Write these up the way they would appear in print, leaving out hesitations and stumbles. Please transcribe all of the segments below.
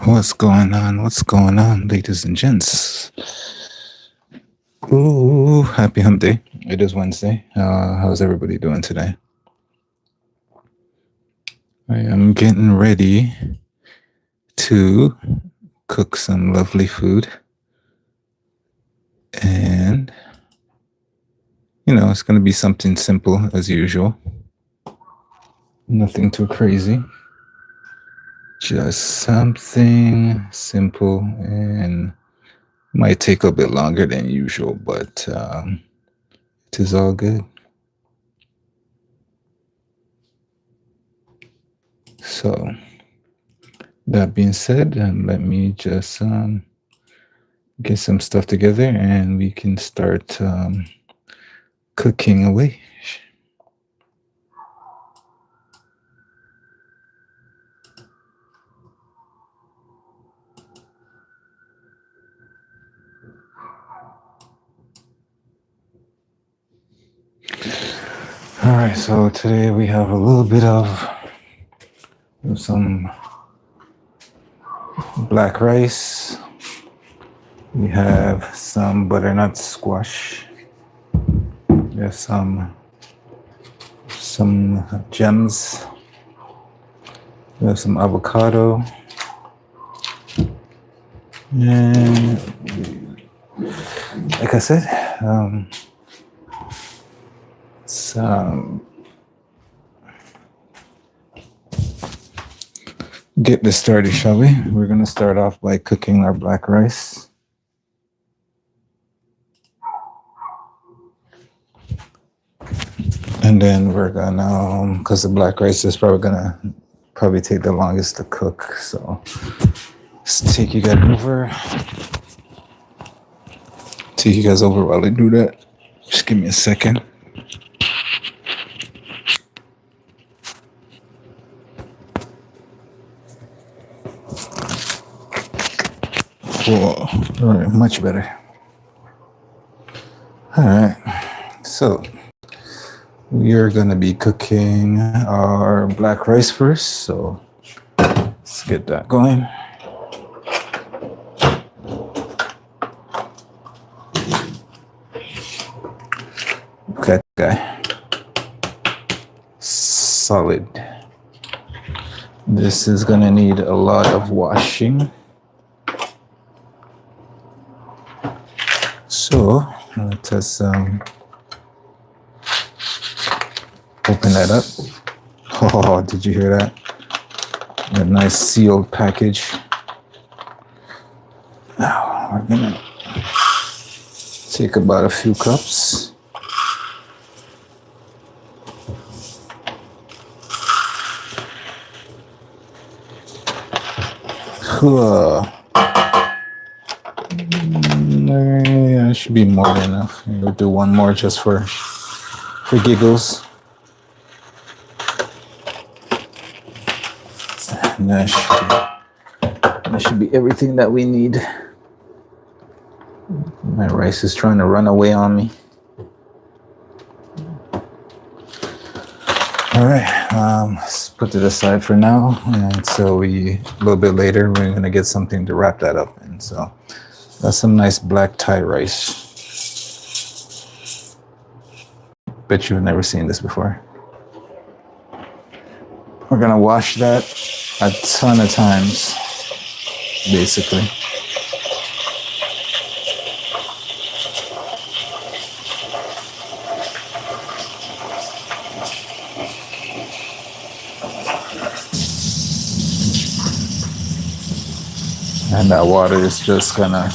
What's going on? What's going on, ladies and gents? Ooh, happy hump day. It is Wednesday. How's everybody doing today? I am getting ready to cook some lovely food. And, it's going to be something simple as usual. Nothing too crazy. Just something simple and might take a bit longer than usual, but it is all good. So, that being said, let me just get some stuff together and we can start cooking away. All right, so today we have a little bit of some black rice. We have some butternut squash. We have some gems. We have some avocado. And like I said, get this started, shall we? We're going to start off by cooking our black rice. And then we're gonna, because the black rice is probably gonna take the longest to cook. So let's take you guys over. Take you guys over while I do that. Just give me a second. Whoa, all right, much better. All right, so we are gonna be cooking our black rice first. So let's get that going. Okay, solid. This is gonna need a lot of washing. So let us open that up. Oh, did you hear that? A nice sealed package. Now we're gonna take about a few cups. Yeah, should be more than enough. We'll do one more just for giggles. And that should be everything that we need. My rice is trying to run away on me. All right, let's put it aside for now. And so a little bit later, we're gonna get something to wrap that up in. So that's some nice black Thai rice. Bet you've never seen this before. We're gonna wash that a ton of times, basically. And that water is just gonna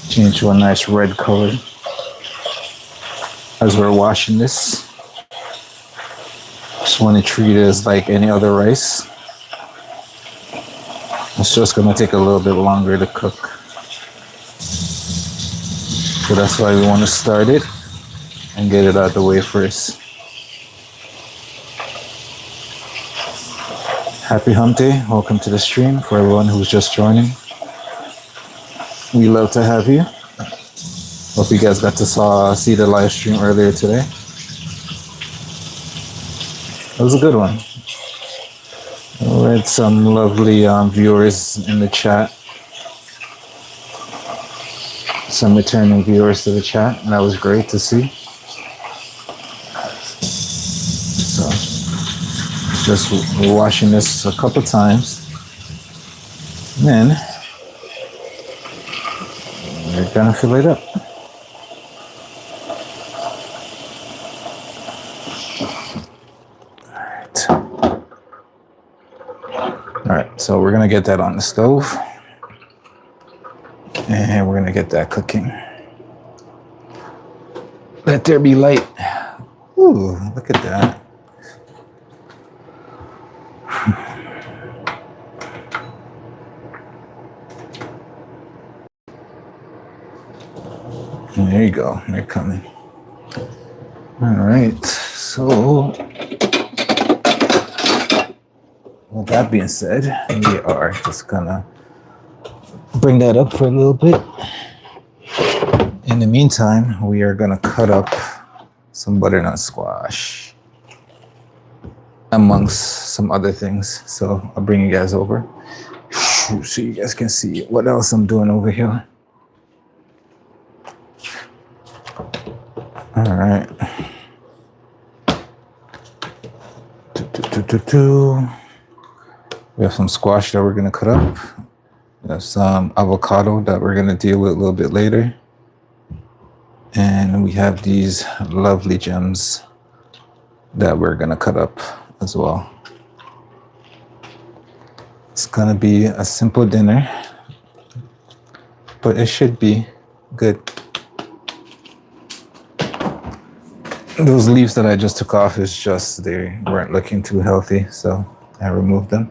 change to a nice red color as we're washing this. Just want to treat it as like any other rice. It's just gonna take a little bit longer to cook. So that's why we want to start it and get it out of the way first. Happy hump day. Welcome to the stream for everyone who's just joining. We love to have you. Hope you guys got to see the live stream earlier today. It was a good one. We had some lovely viewers in the chat, some returning viewers to the chat, and that was great to see. So, just washing this a couple times, and then we're gonna fill it up. All right, so we're gonna get that on the stove, and we're gonna get that cooking. Let there be light. Ooh, look at that. There you go, they're coming. All right, so with that being said, we are just gonna bring that up for a little bit. In the meantime, we are gonna cut up some butternut squash amongst some other things. So I'll bring you guys over so you guys can see what else I'm doing over here. All right. We have some squash that we're gonna cut up. We have some avocado that we're gonna deal with a little bit later. And we have these lovely gems that we're gonna cut up as well. It's gonna be a simple dinner, but it should be good. Those leaves that I just took off is just, they weren't looking too healthy, so I removed them.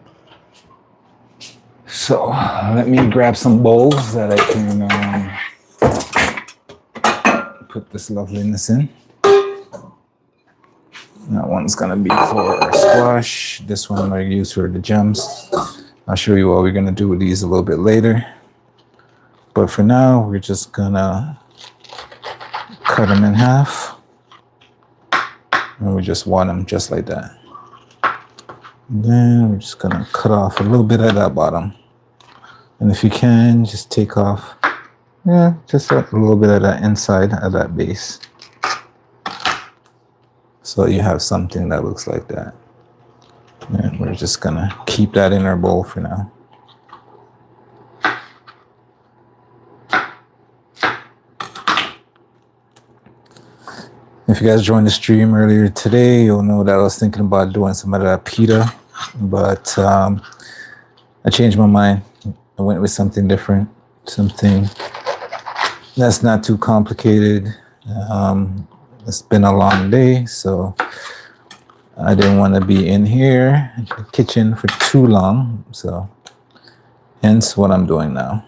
So let me grab some bowls that I can put this loveliness in. That one's gonna be for our squash. This one I use for the gems. I'll show you what we're gonna do with these a little bit later. But for now, we're just gonna cut them in half. And we just want them just like that. And then we're just gonna cut off a little bit of that bottom. And if you can, just take off, just a little bit of that inside of that base. So you have something that looks like that. And we're just gonna keep that in our bowl for now. If you guys joined the stream earlier today, you'll know that I was thinking about doing some of that pita, but I changed my mind. I went with something different, something that's not too complicated. It's been a long day, so I didn't want to be in here in the kitchen for too long, so hence what I'm doing now.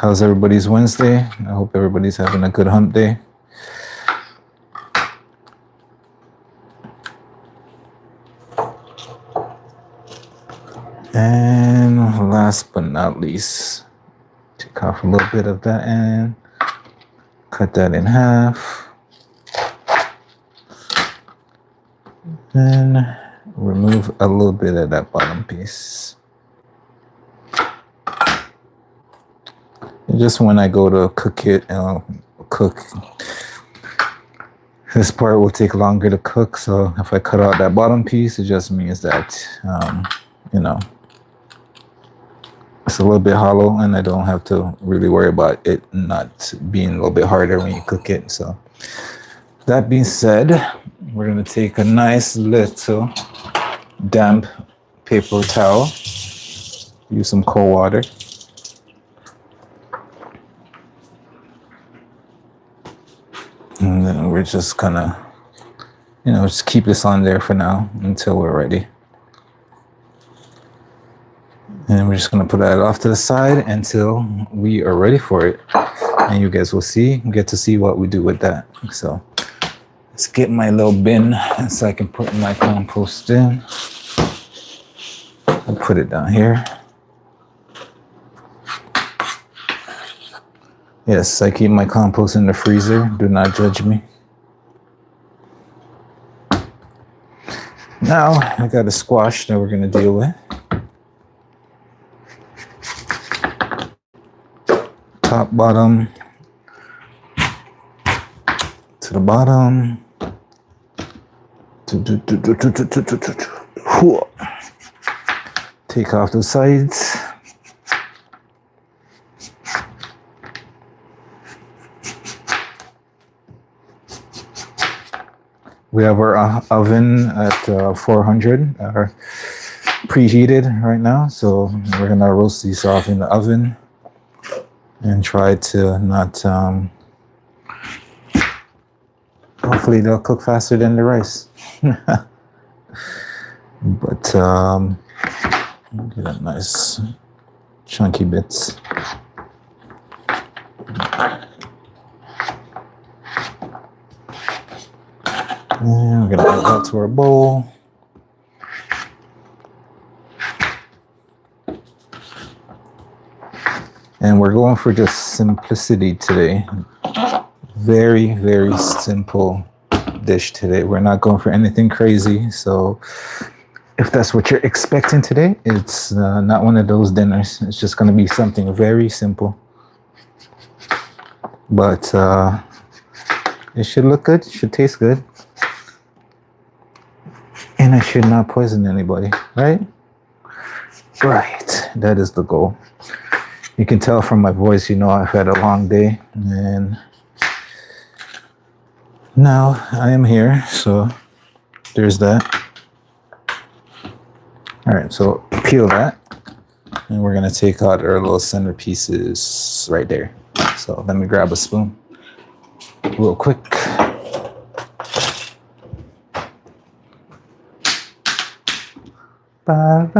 How's everybody's Wednesday? I hope everybody's having a good hump day. And last but not least, take off a little bit of that and cut that in half. Then remove a little bit of that bottom piece. Just when I go to cook it, this part will take longer to cook. So if I cut out that bottom piece, it just means that, it's a little bit hollow and I don't have to really worry about it not being a little bit harder when you cook it. So that being said, we're going to take a nice little damp paper towel, use some cold water. And then we're just gonna, just keep this on there for now until we're ready. And we're just gonna put that off to the side until we are ready for it. And you guys will get to see what we do with that. So let's get my little bin so I can put my compost in. I'll put it down here. Yes, I keep my compost in the freezer. Do not judge me. Now I got a squash that we're gonna deal with. Top, bottom, to the bottom. Take off the sides. We have our oven at 400, preheated right now. So we're gonna roast these off in the oven and try to not, hopefully they'll cook faster than the rice. But get a nice chunky bits. And we're gonna add that to our bowl. And we're going for just simplicity today. Very, very simple dish today. We're not going for anything crazy. So if that's what you're expecting today, it's not one of those dinners. It's just going to be something very simple. But it should look good. It should taste good. And I should not poison anybody, right? Right. That is the goal. You can tell from my voice, you know, I've had a long day. And now I am here. So there's that. All right, so peel that. And we're going to take out our little center pieces right there. So let me grab a spoon real quick. I'm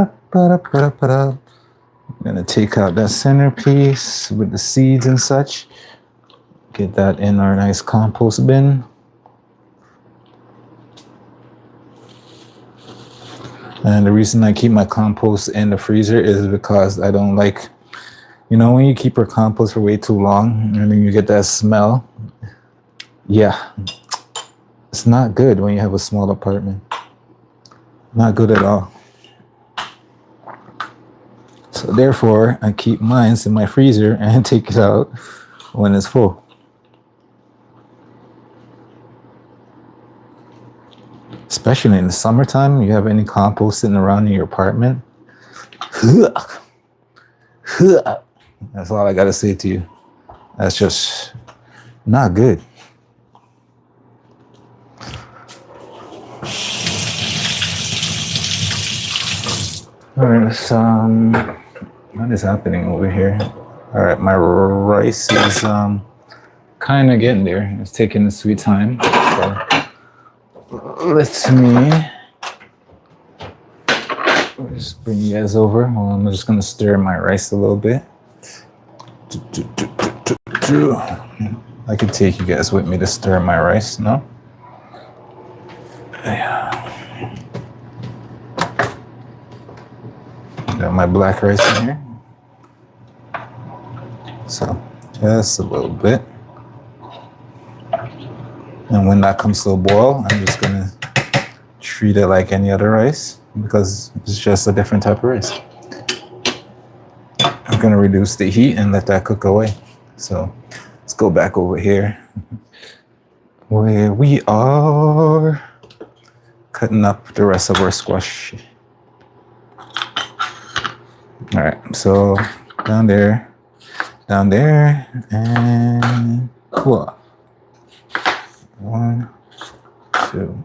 gonna take out that centerpiece with the seeds and such. Get that in our nice compost bin. And the reason I keep my compost in the freezer is because I don't like, you know, when you keep your compost for way too long and then you get that smell. Yeah, it's not good when you have a small apartment. Not good at all. So therefore, I keep mine in my freezer and take it out when it's full. Especially in the summertime, you have any compost sitting around in your apartment. That's all I gotta say to you. That's just not good. All right, let's what is happening over here? All right, my rice is kind of getting there. It's taking a sweet time. So let me just bring you guys over. Well, I'm just gonna stir my rice a little bit. I could take you guys with me to stir my rice, no? Yeah. Got my black rice in here. So just a little bit. And when that comes to a boil, I'm just gonna treat it like any other rice because it's just a different type of rice. I'm gonna reduce the heat and let that cook away. So let's go back over here where we are cutting up the rest of our squash. All right, so down there, and cool. 1, 2.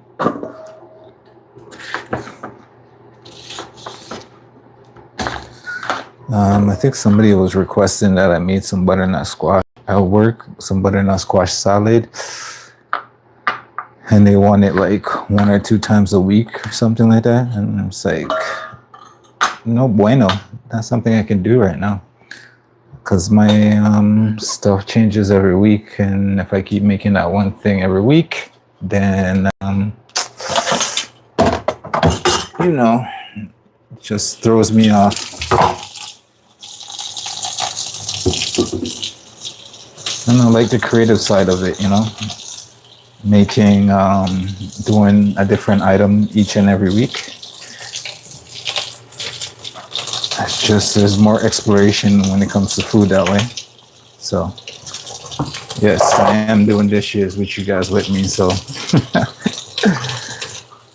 I think somebody was requesting that I made some butternut squash at work, some butternut squash salad, and they want it like 1 or 2 times a week or something like that. And I'm just like, no bueno. That's something I can do right now because my stuff changes every week, and if I keep making that one thing every week, then you know, it just throws me off. I like the creative side of it, you know, making, doing a different item each and every week. It's just, there's more exploration when it comes to food that way. So, yes, I am doing dishes with you guys with me, so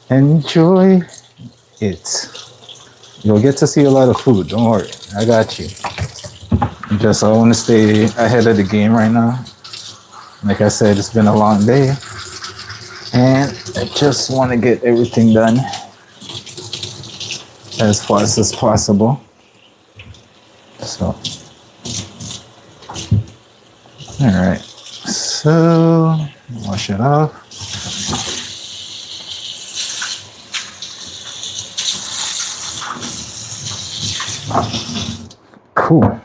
enjoy it. You'll get to see a lot of food, don't worry, I got you. Just, I want to stay ahead of the game right now. Like I said, it's been a long day, and I just want to get everything done as fast as possible. So, all right. So, wash it off. Cool.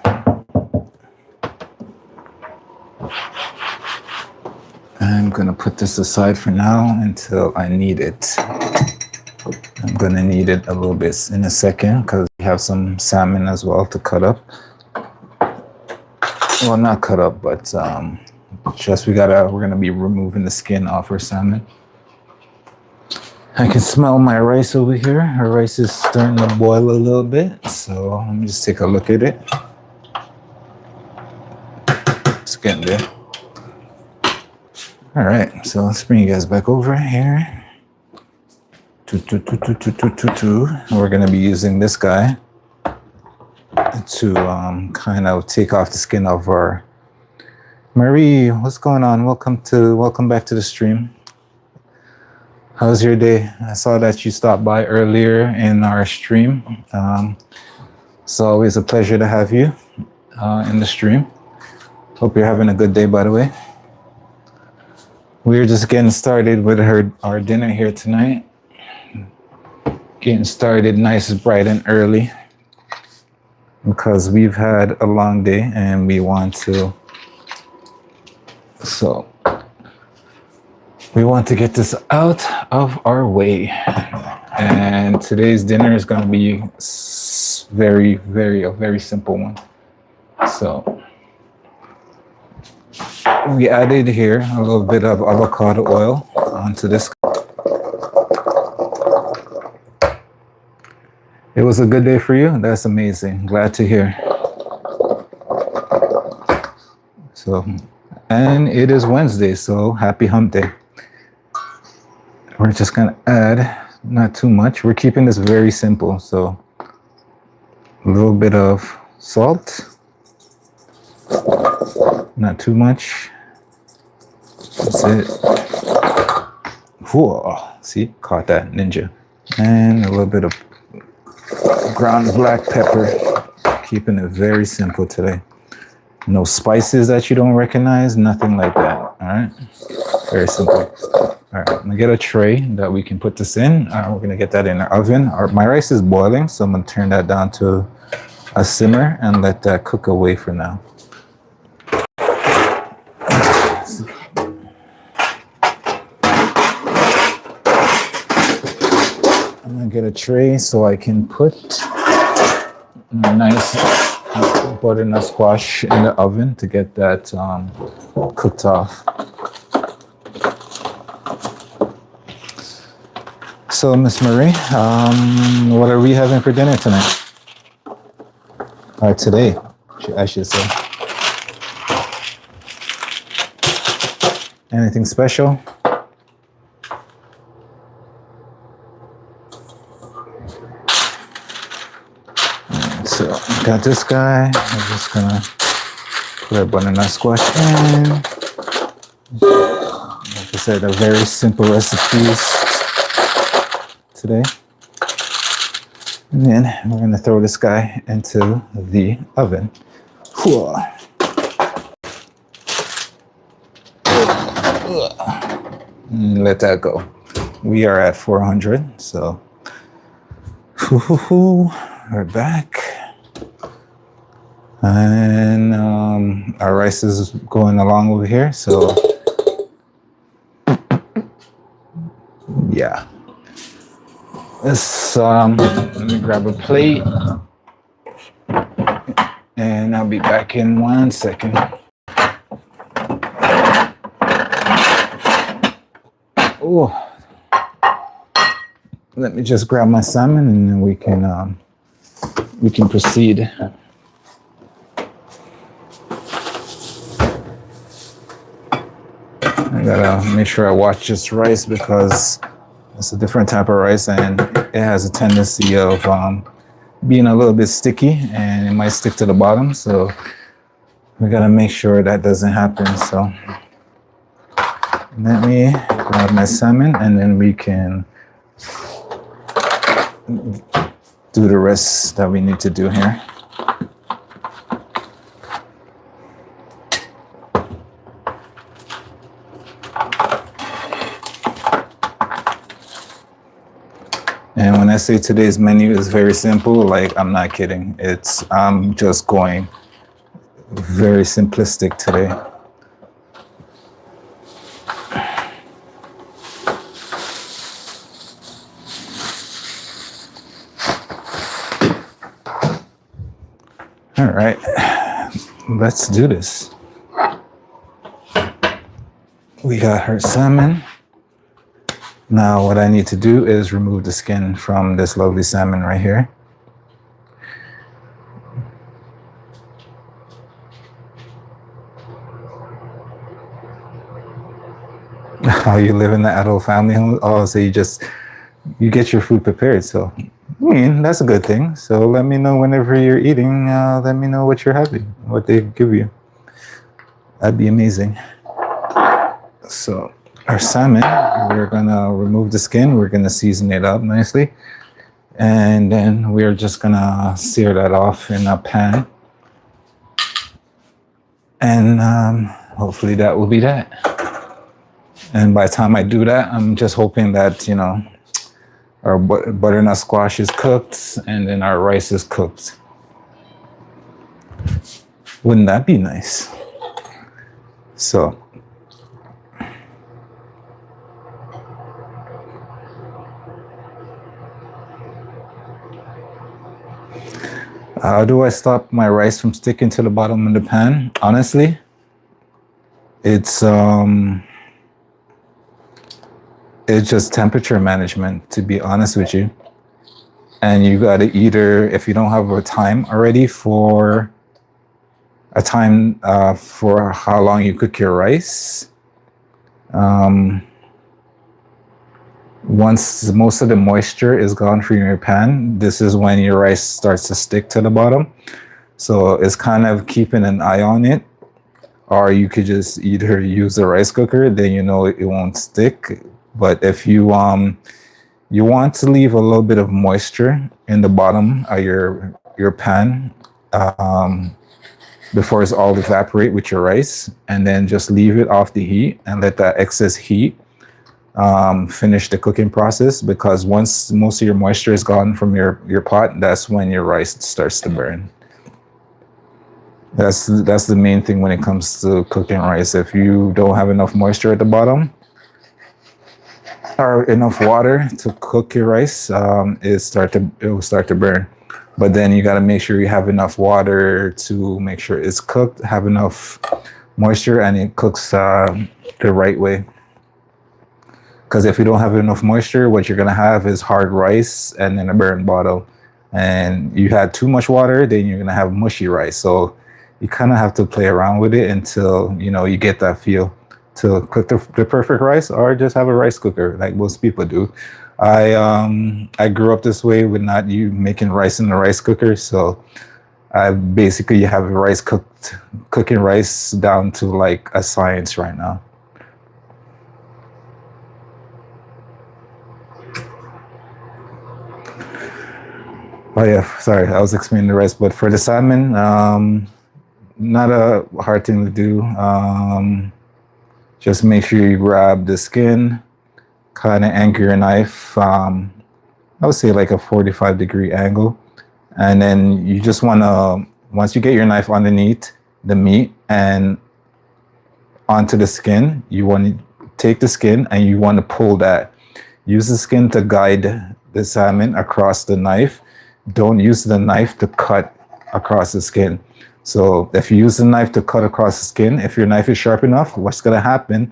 I'm gonna put this aside for now until I need it. I'm gonna need it a little bit in a second because we have some salmon as well to cut up. Well, not cut up, but just we're gonna be removing the skin off our salmon. I can smell my rice over here. Our rice is starting to boil a little bit, so let me just take a look at it. It's getting there. All right, so let's bring you guys back over here. We're gonna be using this guy to kind of take off the skin of our. Marie, what's going on? Welcome back to the stream. How's your day? I saw that you stopped by earlier in our stream. It's always a pleasure to have you in the stream. Hope you're having a good day, by the way. We're just getting started with our dinner here tonight. Getting started nice, bright, and early because we've had a long day and we want to. So we want to get this out of our way. And today's dinner is going to be a very simple one. So we added here a little bit of avocado oil onto this. It was a good day for you? That's amazing. Glad to hear. So, and it is Wednesday, so happy hump day. We're just gonna add not too much. We're keeping this very simple, so a little bit of salt, not too much. That's it. Whoa, see, caught that ninja. And a little bit of ground black pepper. Keeping it very simple today. No spices that you don't recognize, nothing like that. All right, very simple. All right, I'm gonna get a tray that we can put this in. We're gonna get that in our oven. My rice is boiling, so I'm gonna turn that down to a simmer and let that cook away for now. I'm gonna get a tray so I can put a nice butternut squash in the oven to get that cooked off. So, Miss Marie, what are we having for dinner tonight? Or today, I should say. Anything special? So, got this guy. I'm just gonna put our butternut squash in. Like I said, a very simple recipes today. And then we're gonna throw this guy into the oven. And let that go. We are at 400, so we're back. And our rice is going along over here, so yeah. Let's let me grab a plate, and I'll be back in 1 second. Oh, let me just grab my salmon and then we can proceed. I gotta make sure I watch this rice because it's a different type of rice and it has a tendency of being a little bit sticky and it might stick to the bottom. So we gotta make sure that doesn't happen. So let me grab my salmon and then we can do the rest that we need to do here. And when I say today's menu is very simple, like I'm not kidding. I'm just going very simplistic today. All right, let's do this. We got her salmon. Now what I need to do is remove the skin from this lovely salmon right here. Oh, you live in the adult family home? Oh, so you get your food prepared. So, I mean, that's a good thing. So let me know whenever you're eating, let me know what you're having, what they give you. That'd be amazing. So our salmon, we're gonna remove the skin. We're gonna season it up nicely. And then we're just gonna sear that off in a pan. And hopefully that will be that. And by the time I do that, I'm just hoping that, you know, our butternut squash is cooked and then our rice is cooked. Wouldn't that be nice? So how do I stop my rice from sticking to the bottom of the pan? Honestly, it's just temperature management, to be honest with you. And you got to either, if you don't have a time already for how long you cook your rice, once most of the moisture is gone from your pan, this is when your rice starts to stick to the bottom. So it's kind of keeping an eye on it. Or you could just either use the rice cooker, then you know it won't stick. But if you want to leave a little bit of moisture in the bottom of your pan before it's all evaporate with your rice, and then just leave it off the heat and let that excess heat finish the cooking process, because once most of your moisture is gone from your pot, that's when your rice starts to burn. That's the main thing when it comes to cooking rice. If you don't have enough moisture at the bottom or enough water to cook your rice, it will start to burn. But then you got to make sure you have enough water to make sure it's cooked, have enough moisture, and it cooks the right way. Because if you don't have enough moisture, what you're gonna have is hard rice and then a burned bottle. And you had too much water, then you're gonna have mushy rice. So you kind of have to play around with it until you get that feel to cook the perfect rice, or just have a rice cooker like most people do. I grew up this way with not making rice in the rice cooker, so I basically have cooking rice down to like a science right now. Oh yeah, sorry, I was explaining the rice, but for the salmon, not a hard thing to do. Just make sure you grab the skin, kind of anchor your knife, I would say like a 45-degree angle. And then you just want to, once you get your knife underneath the meat and onto the skin, you want to take the skin and you want to pull that. Use the skin to guide the salmon across the knife. Don't use the knife to cut across the skin. So if you use the knife to cut across the skin, if your knife is sharp enough, what's going to happen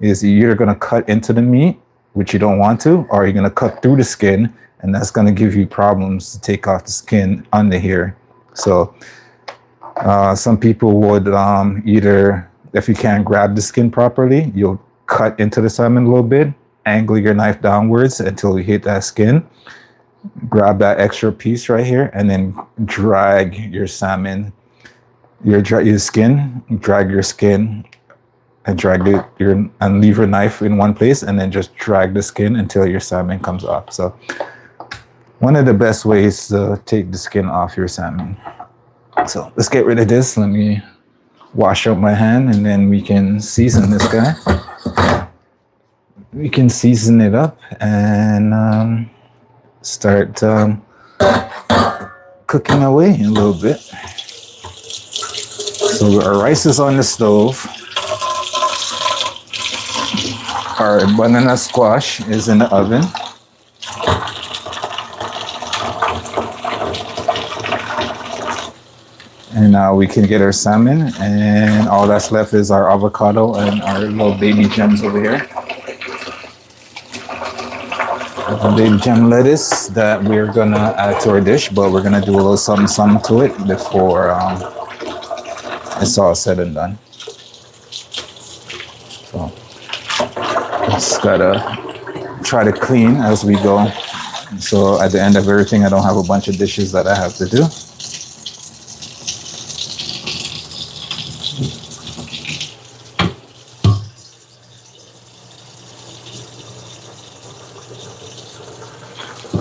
is you're going to cut into the meat which you don't want to, or you're going to cut through the skin, and that's going to give you problems to take off the skin under here. So some people would either, if you can't grab the skin properly, you'll cut into the salmon a little bit, angle your knife downwards until you hit that skin, grab that extra piece right here, and then drag your salmon, your skin, drag your skin, and and leave your knife in one place, and then just drag the skin until your salmon comes off. So one of the best ways to take the skin off your salmon. So let's get rid of this. Let me wash out my hand, and then we can season this guy. We can season it up and start cooking away a little bit. So our rice is on the stove. Our banana squash is in the oven. And now we can get our salmon, and all that's left is our avocado and our little baby gems over here. The baby gem lettuce that we're gonna add to our dish, but we're gonna do a little something to it before it's all said and done. So just gotta try to clean as we go. So at the end of everything, I don't have a bunch of dishes that I have to do.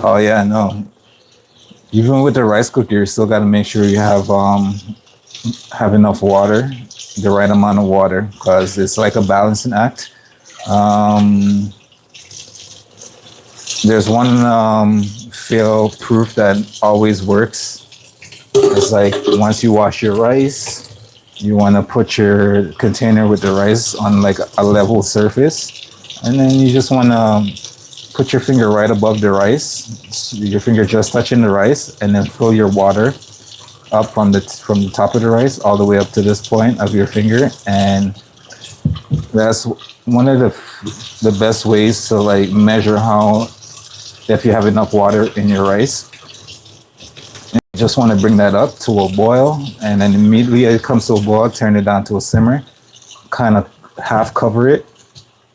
Oh yeah, no. Even with the rice cooker, you still got to make sure you have enough water, the right amount of water, because it's like a balancing act. There's one fail proof that always works. It's like once you wash your rice, you want to put your container with the rice on like a level surface, and then you just want to put your finger right above the rice, your finger just touching the rice, and then fill your water up from the top of the rice all the way up to this point of your finger. And that's one of the best ways to like measure if you have enough water in your rice. And you just want to bring that up to a boil, and then immediately it comes to a boil, turn it down to a simmer, kind of half cover it.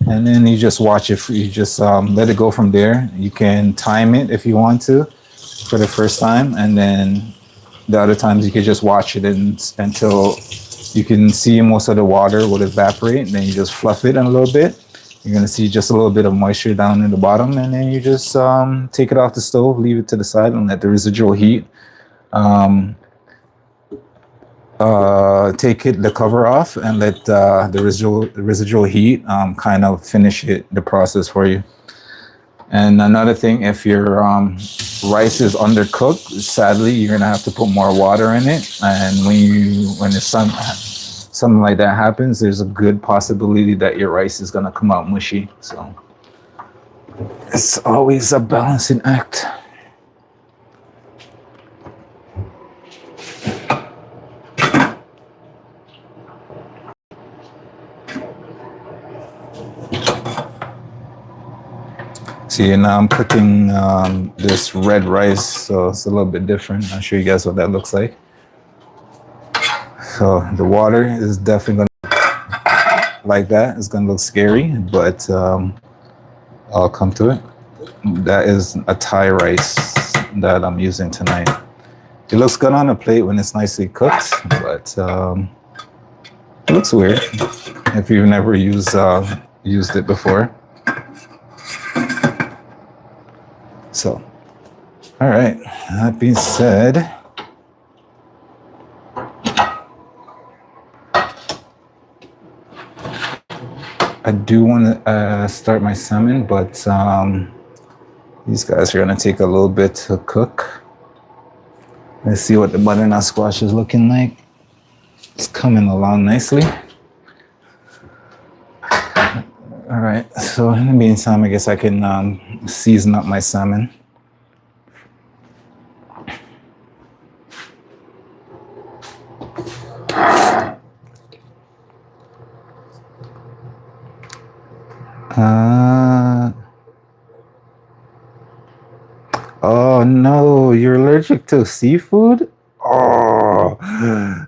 And then you just watch it. You just let it go from there. You can time it if you want to for the first time. And then the other times you can just watch it until you can see most of the water will evaporate. And then you just fluff it in a little bit. You're going to see just a little bit of moisture down in the bottom. And then you just take it off the stove, leave it to the side, and let the residual heat take the cover off, and let the residual heat kind of finish the process for you. And another thing, if your rice is undercooked, sadly, you're gonna have to put more water in it. And when something like that happens, there's a good possibility that your rice is gonna come out mushy. So it's always a balancing act. See, now I'm cooking this red rice, so it's a little bit different. I'll show you guys what that looks like. So the water is definitely gonna like that. It's gonna look scary, but I'll come to it. That is a Thai rice that I'm using tonight. It looks good on a plate when it's nicely cooked, but it looks weird if you've never used it before. So, all right, that being said, I do want to start my salmon, but these guys are going to take a little bit to cook. Let's see what the butternut squash is looking like. It's coming along nicely. All right, so in the meantime, I guess I can season up my salmon. you're allergic to seafood? Oh,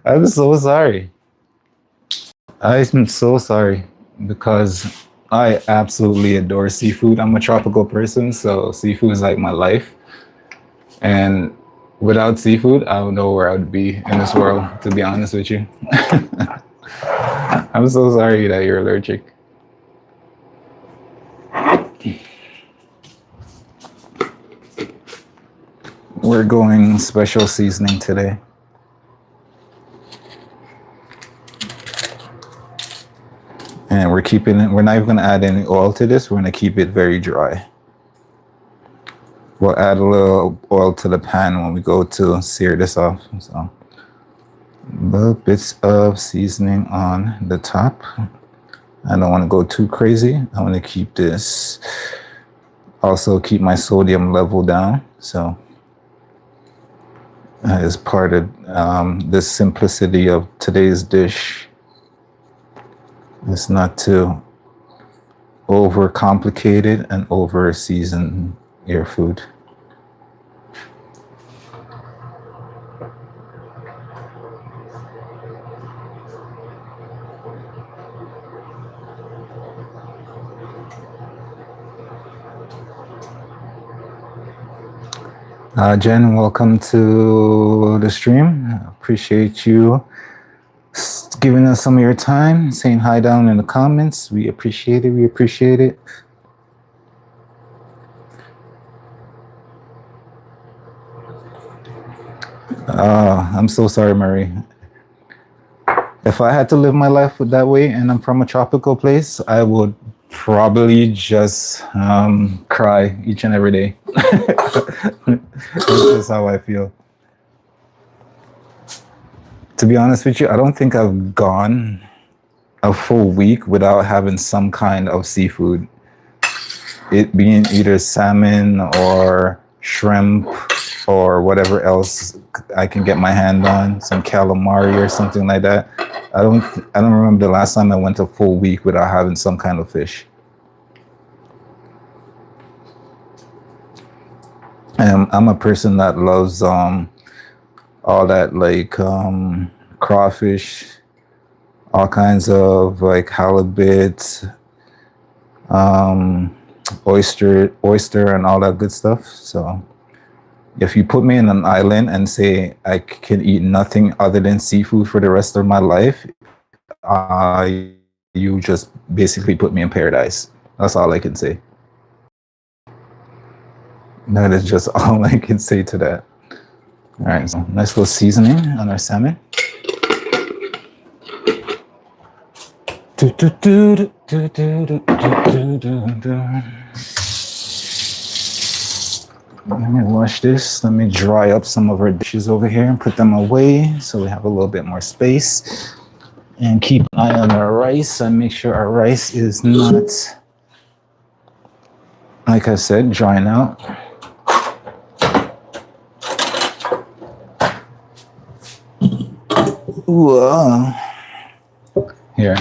I'm so sorry. I'm so sorry because I absolutely adore seafood. I'm a tropical person, so seafood is like my life. And without seafood, I don't know where I would be in this world, to be honest with you. I'm so sorry that you're allergic. We're going special seasoning today. And we're keeping it, we're not even gonna add any oil to this. We're gonna keep it very dry. We'll add a little oil to the pan when we go to sear this off. So, little bits of seasoning on the top. I don't want to go too crazy. I want to keep this, also keep my sodium level down. So, as part of the simplicity of today's dish, it's not to overcomplicate it and over season your food. Jen, welcome to the stream. I appreciate you giving us some of your time, saying hi down in the comments. We appreciate it. We appreciate it. I'm so sorry, Marie. If I had to live my life that way and I'm from a tropical place, I would probably just cry each and every day. That's just how I feel. To be honest with you, I don't think I've gone a full week without having some kind of seafood. It being either salmon or shrimp or whatever else I can get my hand on, some calamari or something like that. I don't remember the last time I went a full week without having some kind of fish. And I'm a person that loves all that, like crawfish, all kinds of like halibut, oyster and all that good stuff. So if you put me in an island and say I can eat nothing other than seafood for the rest of my life, you just basically put me in paradise. That's all I can say. That is just all I can say to that. All right, so nice little seasoning on our salmon. Let me wash this. Let me dry up some of our dishes over here and put them away so we have a little bit more space. And keep an eye on our rice and make sure our rice is not, like I said, drying out. Ooh, here.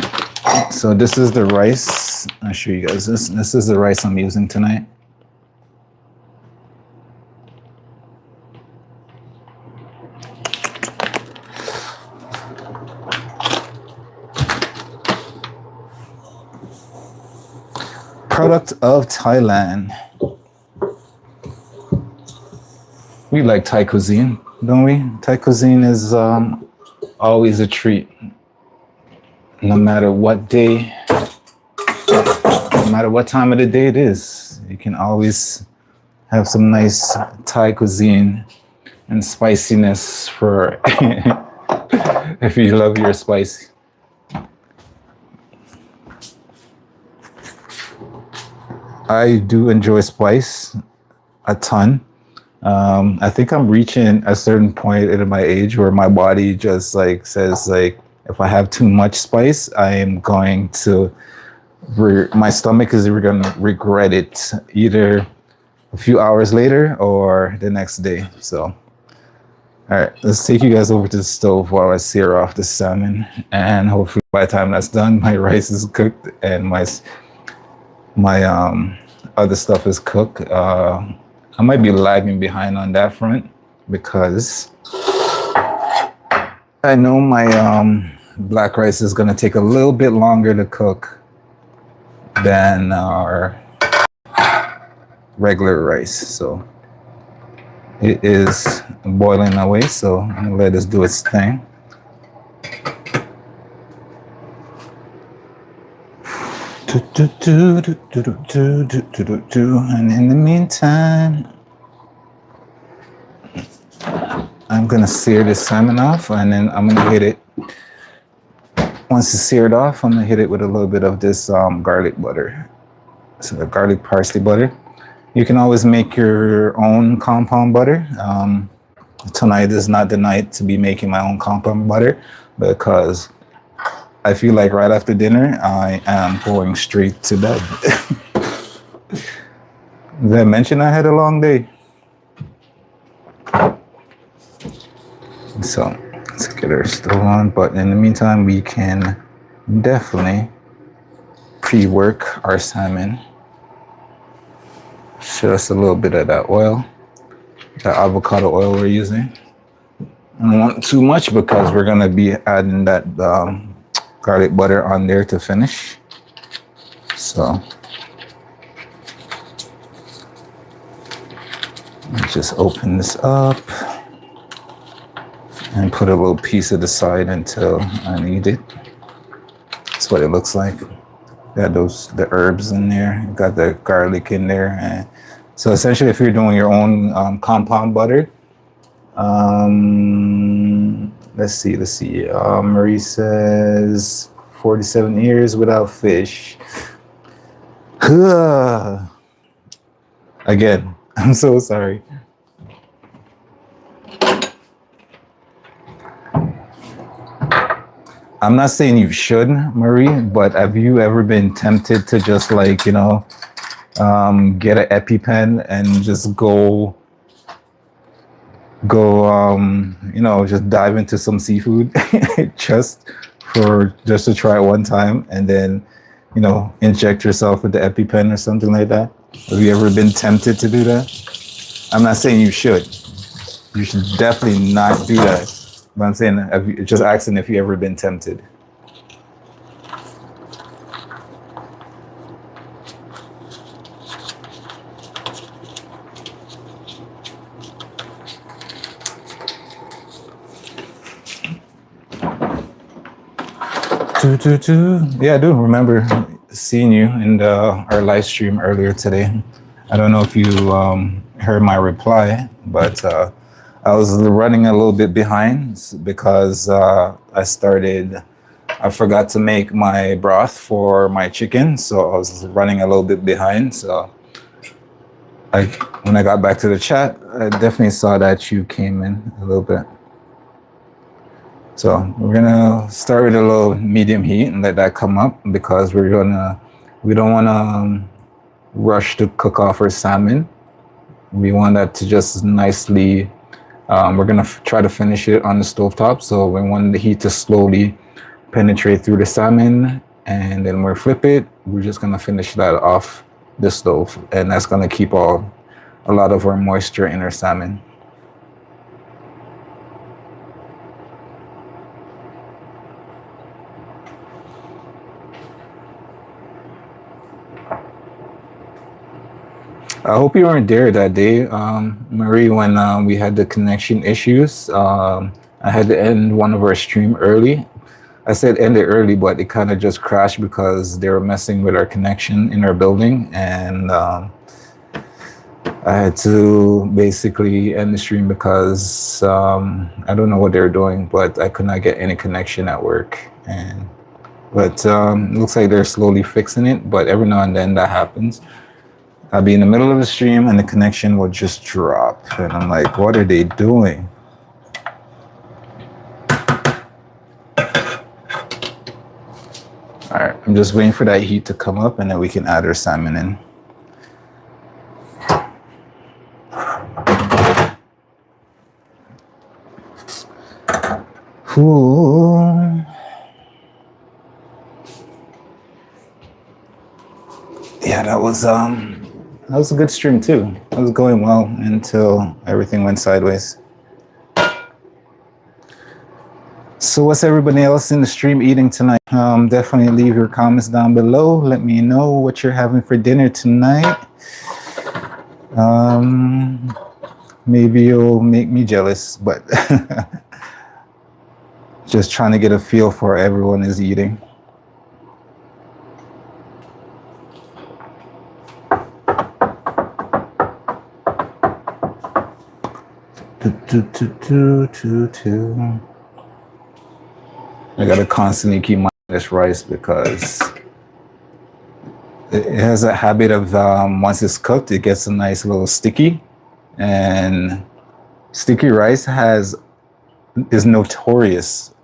So this is the rice. I'll show you guys this. This is the rice I'm using tonight. Product of Thailand. We like Thai cuisine, don't we? Thai cuisine is always a treat. No matter what day, no matter what time of the day it is, you can always have some nice Thai cuisine and spiciness for if you love your spicy. I do enjoy spice a ton. I think I'm reaching a certain point in my age where my body just like says like, if I have too much spice, I am going to, my stomach is going to regret it either a few hours later or the next day. So, all right, let's take you guys over to the stove while I sear off the salmon. And hopefully by the time that's done, my rice is cooked and my other stuff is cooked. I might be lagging behind on that front, because I know my black rice is gonna take a little bit longer to cook than our regular rice. So it is boiling away, so I'm gonna let this do its thing. And in the meantime, I'm gonna sear this salmon off, and then I'm gonna hit it. Once it's seared off, I'm gonna hit it with a little bit of this garlic butter. So the garlic parsley butter. You can always make your own compound butter. Tonight is not the night to be making my own compound butter because I feel like right after dinner, I am going straight to bed. Did I mention I had a long day? So let's get our stove on. But in the meantime, we can definitely pre-work our salmon. Just a little bit of that oil, that avocado oil we're using. I don't want too much because we're gonna be adding that garlic butter on there to finish. So let's just open this up and put a little piece of the side until I need it. That's what it looks like. Got the herbs in there, got the garlic in there. And so essentially if you're doing your own compound butter, let's see. Marie says 47 years without fish. Again, I'm so sorry. I'm not saying you should, Marie, but have you ever been tempted to just like, get an EpiPen and just go, just dive into some seafood just to try it one time and then, inject yourself with the EpiPen or something like that? Have you ever been tempted to do that? I'm not saying you should. You should definitely not do that. But I'm saying, just asking if you ever been tempted. Yeah, I do remember seeing you in our live stream earlier today. I don't know if you heard my reply, but I was running a little bit behind because I forgot to make my broth for my chicken, so I was running a little bit behind. So when I got back to the chat, I definitely saw that you came in a little bit. So we're gonna start with a little medium heat and let that come up because we don't want to rush to cook off our salmon. We want that to just nicely. We're gonna try to finish it on the stovetop, so we want the heat to slowly penetrate through the salmon, and then we'll flip it. We're just gonna finish that off the stove, and that's gonna keep a lot of our moisture in our salmon. I hope you weren't there that day, Marie, when we had the connection issues. I had to end one of our stream early. I said end it early, but it kind of just crashed because they were messing with our connection in our building. And I had to basically end the stream because I don't know what they were doing, but I could not get any connection at work. But it looks like they're slowly fixing it, but every now and then that happens. I'll be in the middle of the stream and the connection will just drop. And I'm like, what are they doing? All right, I'm just waiting for that heat to come up and then we can add our salmon in. Ooh. Yeah, that was a good stream too. It was going well until everything went sideways. So what's everybody else in the stream eating tonight? Definitely leave your comments down below. Let me know what you're having for dinner tonight. Maybe you'll make me jealous, but just trying to get a feel for everyone is eating. I gotta constantly keep my this rice because it has a habit of once it's cooked, it gets a nice little sticky, and sticky rice is notorious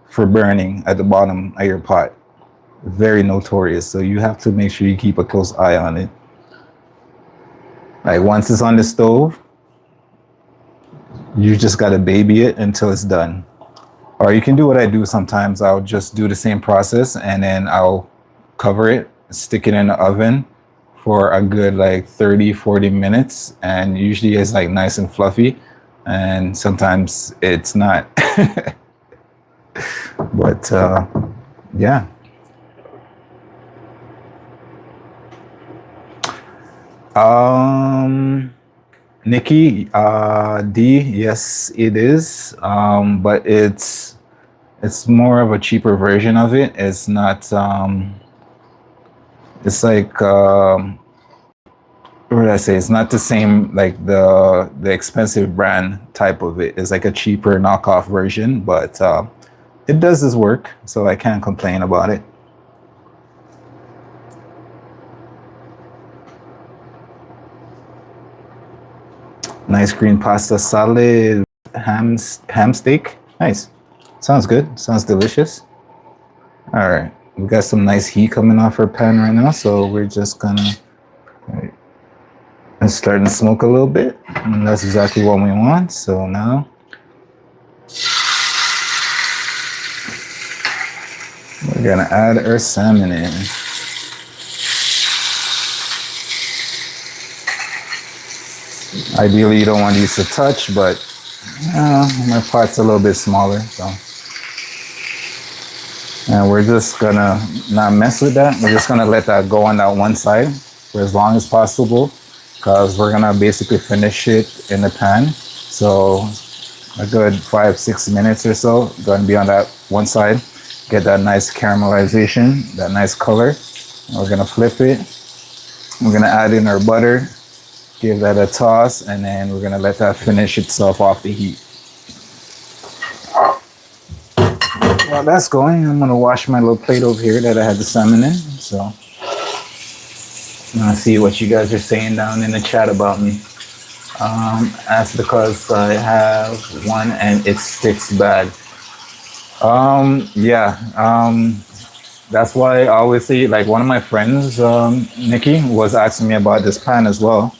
for burning at the bottom of your pot. Very notorious. So you have to make sure you keep a close eye on it. Like once it's on the stove, you just gotta baby it until it's done. Or you can do what I do sometimes. I'll just do the same process and then I'll cover it, stick it in the oven for a good like 30-40 minutes, and usually it's like nice and fluffy, and sometimes it's not. But yeah. Nikki, D, yes, it is. But it's more of a cheaper version of it. It's not. It's like what did I say? It's not the same like the expensive brand type of it. It's like a cheaper knockoff version, but it does its work, so I can't complain about it. Nice green pasta salad, ham steak. Nice. Sounds good. Sounds delicious. All right. We got some nice heat coming off our pan right now, so we're just gonna it's starting to smoke a little bit, and that's exactly what we want. So now we're gonna add our salmon in. Ideally, you don't want these to touch, but my pot's a little bit smaller, so. And we're just gonna not mess with that. We're just gonna let that go on that one side for as long as possible, because we're gonna basically finish it in the pan. So a good 5-6 minutes or so, gonna be on that one side, get that nice caramelization, that nice color. And we're gonna flip it. We're gonna add in our butter, give that a toss, and then we're gonna let that finish itself off the heat. While that's going, I'm gonna wash my little plate over here that I had the salmon in. So I'm gonna see what you guys are saying down in the chat about me. That's because I have one and it sticks bad. That's why I always say, like, one of my friends, Nikki, was asking me about this pan as well.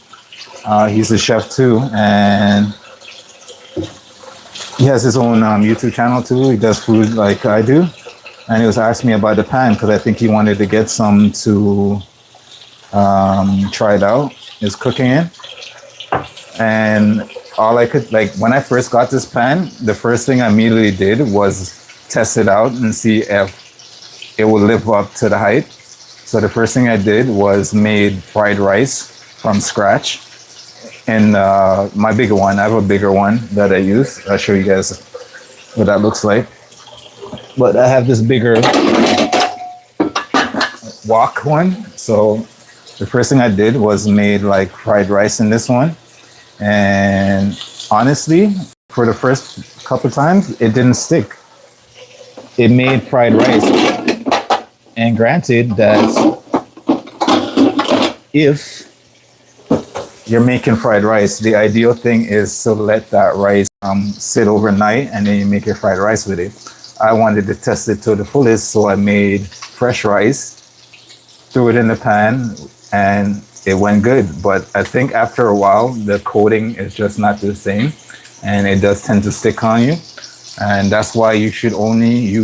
He's a chef too, and he has his own YouTube channel too. He does food like I do, and he was asking me about the pan because I think he wanted to get some to try it out, his cooking in. And all I could, like, when I first got this pan, the first thing I immediately did was test it out and see if it would live up to the hype. So the first thing I did was made fried rice from scratch. And my bigger one, I have a bigger one that I use. I'll show you guys what that looks like. But I have this bigger wok one. So the first thing I did was made like fried rice in this one. And honestly, for the first couple times, it didn't stick. It made fried rice. And granted that if you're making fried rice, the ideal thing is to let that rice sit overnight and then you make your fried rice with it. I wanted to test it to the fullest, so I made fresh rice, threw it in the pan, and it went good. But I think after a while, the coating is just not the same, and it does tend to stick on you. And that's why you should only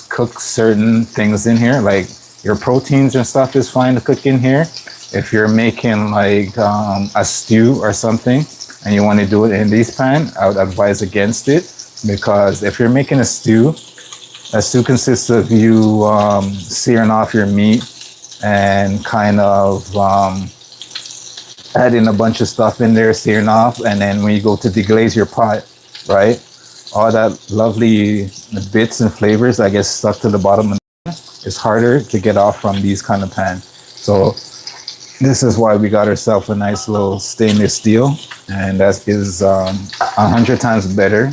cook certain things in here, like your proteins and stuff is fine to cook in here. If you're making like a stew or something and you want to do it in this pan, I would advise against it, because if you're making a stew, A stew consists of you searing off your meat and kind of adding a bunch of stuff in there, searing off, and then when you go to deglaze your pot, right, all that lovely bits and flavors that get stuck to the bottom, it's harder to get off from these kind of pans. So this is why we got ourselves a nice little stainless steel, and that is 100 times better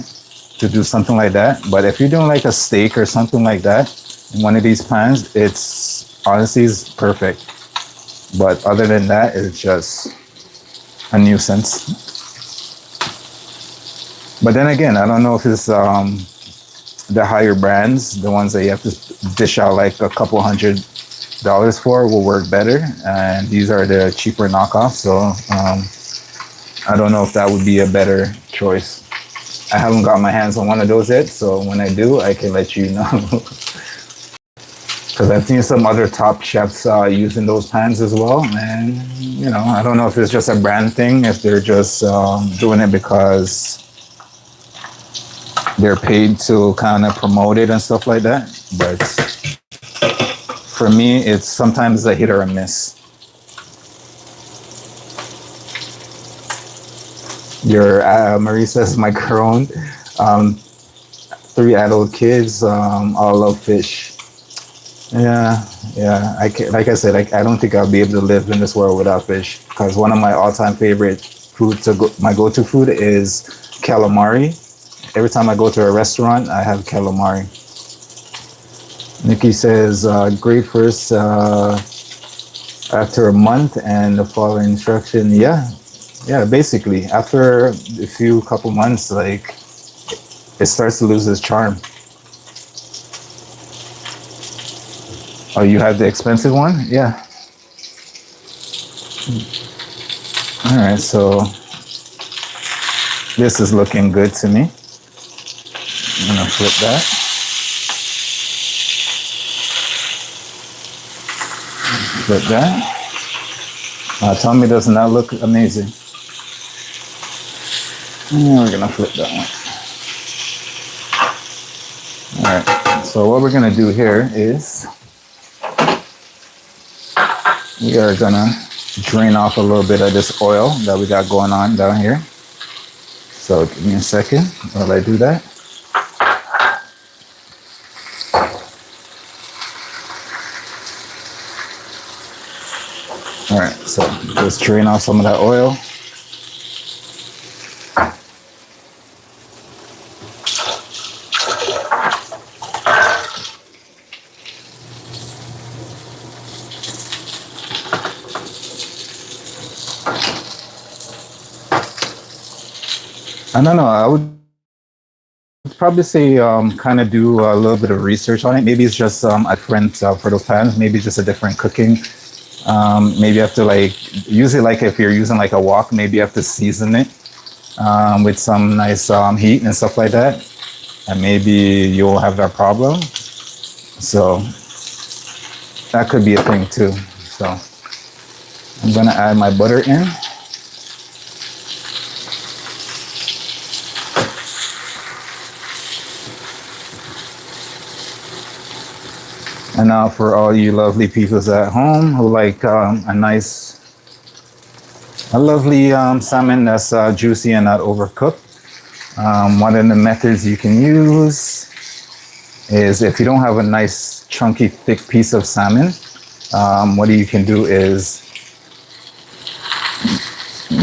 to do something like that. But if you're doing like a steak or something like that in one of these pans, it's honestly is perfect. But other than that, it's just a nuisance. But then again, I don't know if it's the higher brands, the ones that you have to dish out like a couple $100 for, will work better, and these are the cheaper knockoffs. So I don't know if that would be a better choice. I haven't got my hands on one of those yet, so when I do, I can let you know. Because I've seen some other top chefs using those pans as well, and you know, I don't know if it's just a brand thing, if they're just doing it because they're paid to kind of promote it and stuff like that. But for me, it's sometimes a hit or a miss. Your Marie says macaron. 3 adult kids, all love fish. Yeah. I can, like I said, I don't think I'll be able to live in this world without fish. Because one of my all-time favorite food my go-to food is calamari. Every time I go to a restaurant, I have calamari. Nikki says, great first after a month and the following instruction. Yeah, basically after a couple months, like it starts to lose its charm. Oh, you have the expensive one? Yeah. All right, so this is looking good to me. I'm gonna flip that. Flip that. Tell me, does not look amazing. And we're gonna flip that one. All right, so what we're gonna do here is we are gonna drain off a little bit of this oil that we got going on down here. So give me a second while I do that. All right, so just drain off some of that oil. I don't know, I would probably say kind of do a little bit of research on it. Maybe it's just a different for those pans. Maybe just a different cooking. Maybe you have to usually if you're using like a wok, maybe you have to season it with some nice heat and stuff like that. And maybe you'll have that problem. So that could be a thing too. So I'm gonna add my butter in. And now for all you lovely people at home who like a lovely salmon that's juicy and not overcooked, one of the methods you can use is, if you don't have a nice chunky thick piece of salmon, what you can do is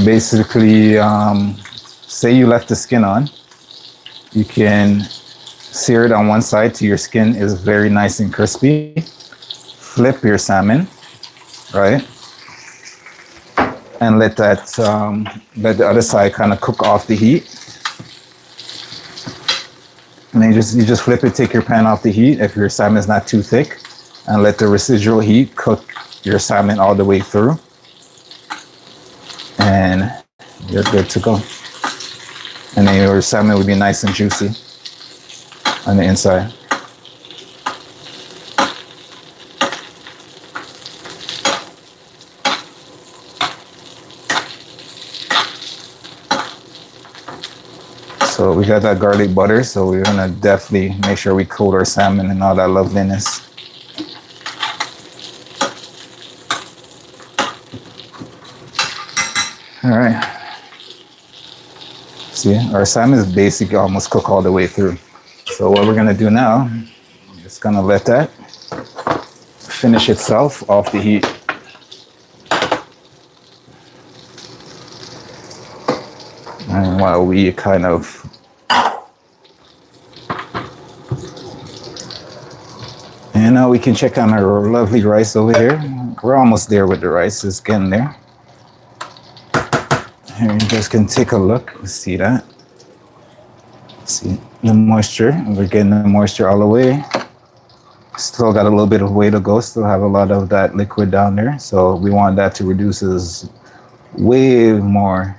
basically say you left the skin on, you can sear it on one side till your skin is very nice and crispy. Flip your salmon, right? And let the other side kind of cook off the heat. And then you just flip it, take your pan off the heat if your salmon is not too thick, and let the residual heat cook your salmon all the way through. And you're good to go. And then your salmon will be nice and juicy on the inside. So So we got that garlic butter, so we're gonna definitely make sure we coat our salmon and all that loveliness. All right. See, our salmon is basically almost cooked all the way through. So what we're gonna do now, I'm just gonna let that finish itself off the heat. And while we kind of and now we can check on our lovely rice over here. We're almost there with the rice, it's getting there. Here you guys can take a look, see that. See the moisture, we're getting the moisture all the way. Still got a little bit of way to go, still have a lot of that liquid down there. So we want that to reduce as way more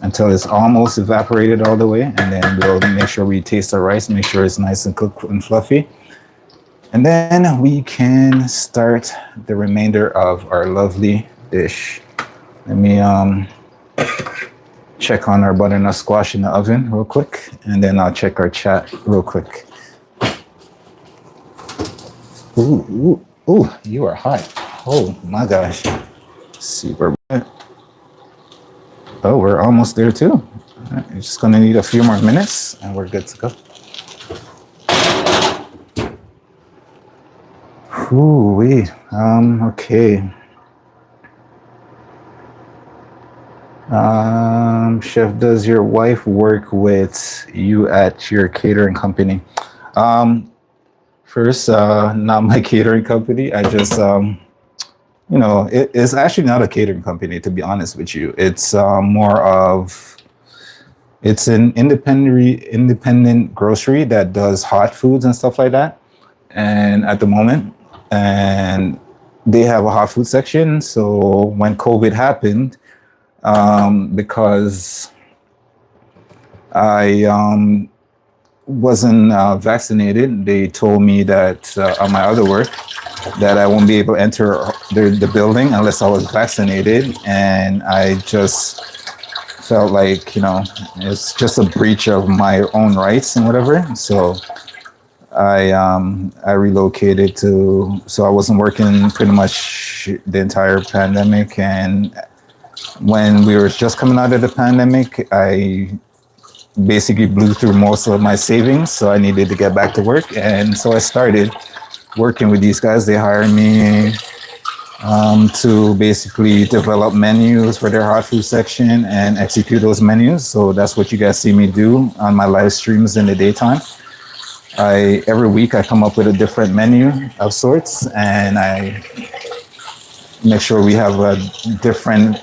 until it's almost evaporated all the way. And then we'll make sure we taste our rice, make sure it's nice and cooked and fluffy. And then we can start the remainder of our lovely dish. Let me check on our butternut squash in the oven real quick, and then I'll check our chat real quick. Ooh, ooh, ooh, you are hot. Oh my gosh. Let's see where we're at. Oh, we're almost there too. All right, you're just gonna need a few more minutes and we're good to go. Ooh, wait. Okay. Chef, does your wife work with you at your catering company? First, not my catering company. I just, you know, it's actually not a catering company, to be honest with you. It's more of, it's an independent grocery that does hot foods and stuff like that. And at the moment, and they have a hot food section. So when COVID happened, because I wasn't vaccinated, they told me that on my other work that I won't be able to enter the building unless I was vaccinated. And I just felt like, you know, it's just a breach of my own rights and whatever. So I relocated so I wasn't working pretty much the entire pandemic. And when we were just coming out of the pandemic, I basically blew through most of my savings, so I needed to get back to work. And so I started working with these guys. They hired me to basically develop menus for their hot food section and execute those menus. So that's what you guys see me do on my live streams in the daytime. Every week I come up with a different menu of sorts, and I make sure we have a different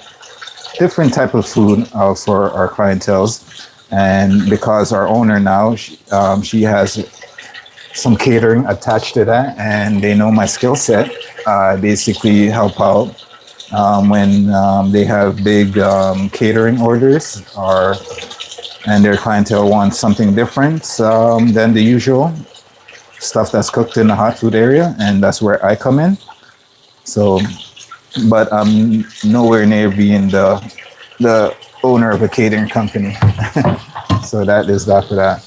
type of food for our clientels. And because our owner now, she has some catering attached to that, and they know my skill set. I basically help out when they have big catering orders, and their clientele wants something different than the usual stuff that's cooked in the hot food area, and that's where I come in. So, but I'm nowhere near being the owner of a catering company. So that is that for that.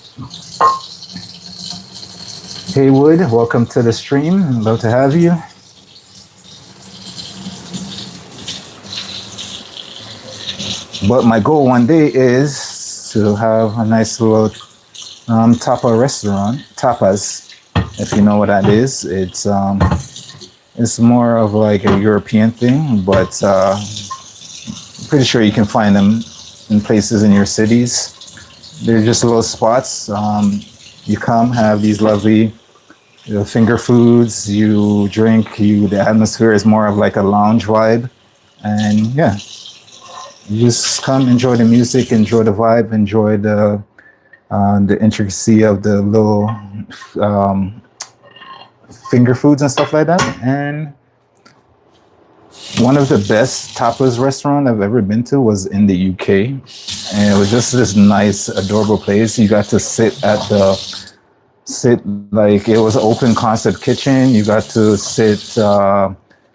Hey Wood, welcome to the stream. Love to have you. But my goal one day is to have a nice little tapas, if you know what that is. It's more of like a European thing, but pretty sure you can find them in places in your cities. They're just little spots. You come, have these lovely finger foods, you drink, the atmosphere is more of like a lounge vibe. And yeah, you just come, enjoy the music, enjoy the vibe, enjoy the intricacy of the little finger foods and stuff like that. And one of the best tapas restaurant I've ever been to was in the UK. And it was just this nice, adorable place. You got to sit like it was an open concept kitchen. You got to sit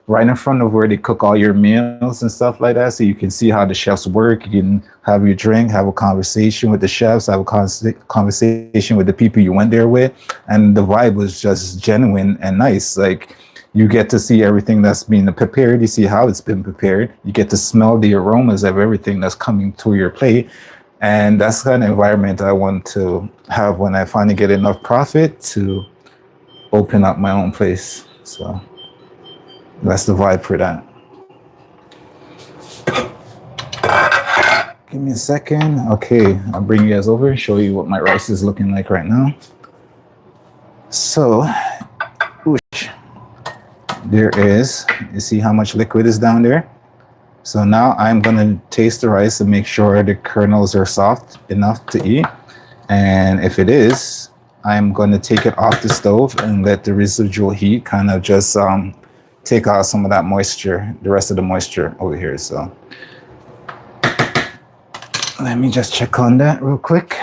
right in front of where they cook all your meals and stuff like that. So you can see how the chefs work. You can have your drink, have a conversation with the chefs, have a conversation with the people you went there with. And the vibe was just genuine and nice. Like, you get to see everything that's being prepared. You see how it's been prepared. You get to smell the aromas of everything that's coming to your plate. And that's the kind of environment I want to have when I finally get enough profit to open up my own place. So that's the vibe for that. Give me a second. Okay, I'll bring you guys over and show you what my rice is looking like right now. So, whoosh, there is, you see how much liquid is down there? So now I'm gonna taste the rice and make sure the kernels are soft enough to eat. And if it is, I'm gonna take it off the stove and let the residual heat kind of just take out some of that moisture, the rest of the moisture over here. So let me just check on that real quick.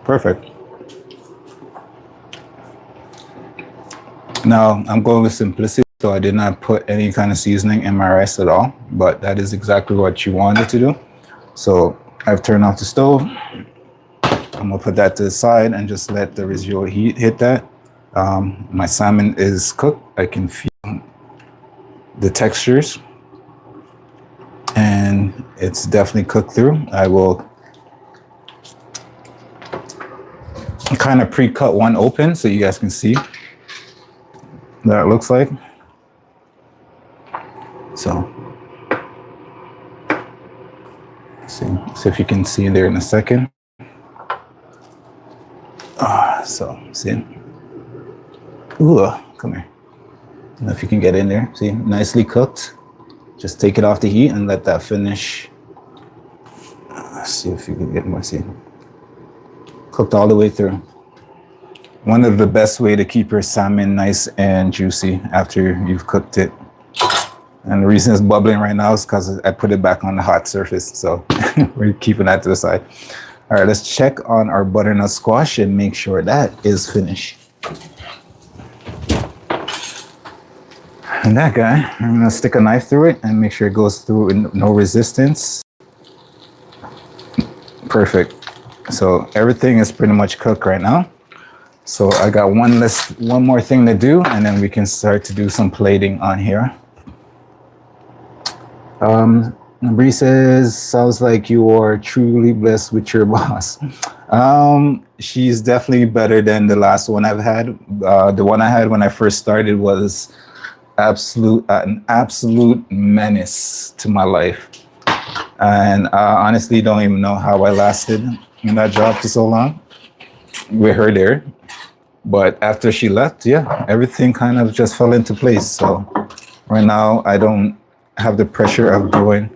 Perfect. Now I'm going with simplicity, so I did not put any kind of seasoning in my rice at all, but that is exactly what you wanted to do. So I've turned off the stove. I'm gonna put that to the side and just let the residual heat hit that. My salmon is cooked. I can feel the textures and it's definitely cooked through. I will kind of pre-cut one open so you guys can see what it looks like. So, see if you can see there in a second. So, see? Ooh, come here. I don't know if you can get in there. See, nicely cooked. Just take it off the heat and let that finish. Let's see if you can get more. See, cooked all the way through. One of the best way to keep your salmon nice and juicy after you've cooked it. And the reason it's bubbling right now is because I put it back on the hot surface. So we're keeping that to the side. All right, let's check on our butternut squash and make sure that is finished. And that guy, I'm gonna stick a knife through it and make sure it goes through with no resistance. Perfect. So everything is pretty much cooked right now. So I got one more thing to do, and then we can start to do some plating on here. Bree says, sounds like you are truly blessed with your boss. She's definitely better than the last one I've had. The one I had when I first started was an absolute menace to my life. And I honestly don't even know how I lasted in that job for so long with her there. But after she left, yeah, everything kind of just fell into place. So right now I don't have the pressure of doing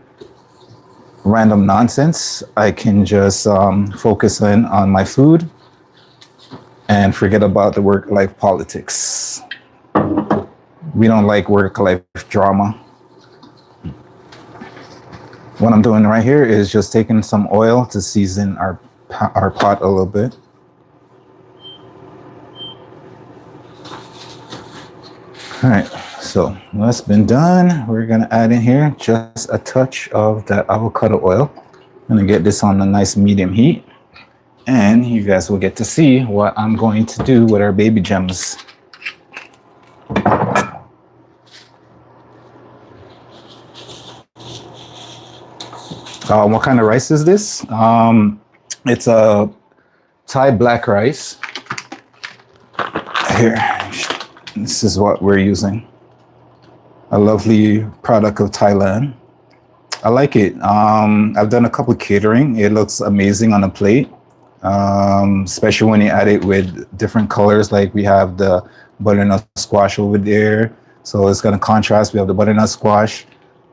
random nonsense. I can just focus in on my food and forget about the work-life politics. We don't like work-life drama. What I'm doing right here is just taking some oil to season our pot a little bit. All right, so that's been done. We're gonna add in here just a touch of that avocado oil. I'm gonna get this on a nice medium heat, and you guys will get to see what I'm going to do with our baby gems. What kind of rice is this? It's a Thai black rice. Here, this is what we're using. A lovely product of Thailand. I like it. I've done a couple catering. It looks amazing on a plate, especially when you add it with different colors. Like we have the butternut squash over there. So it's gonna contrast. We have the butternut squash.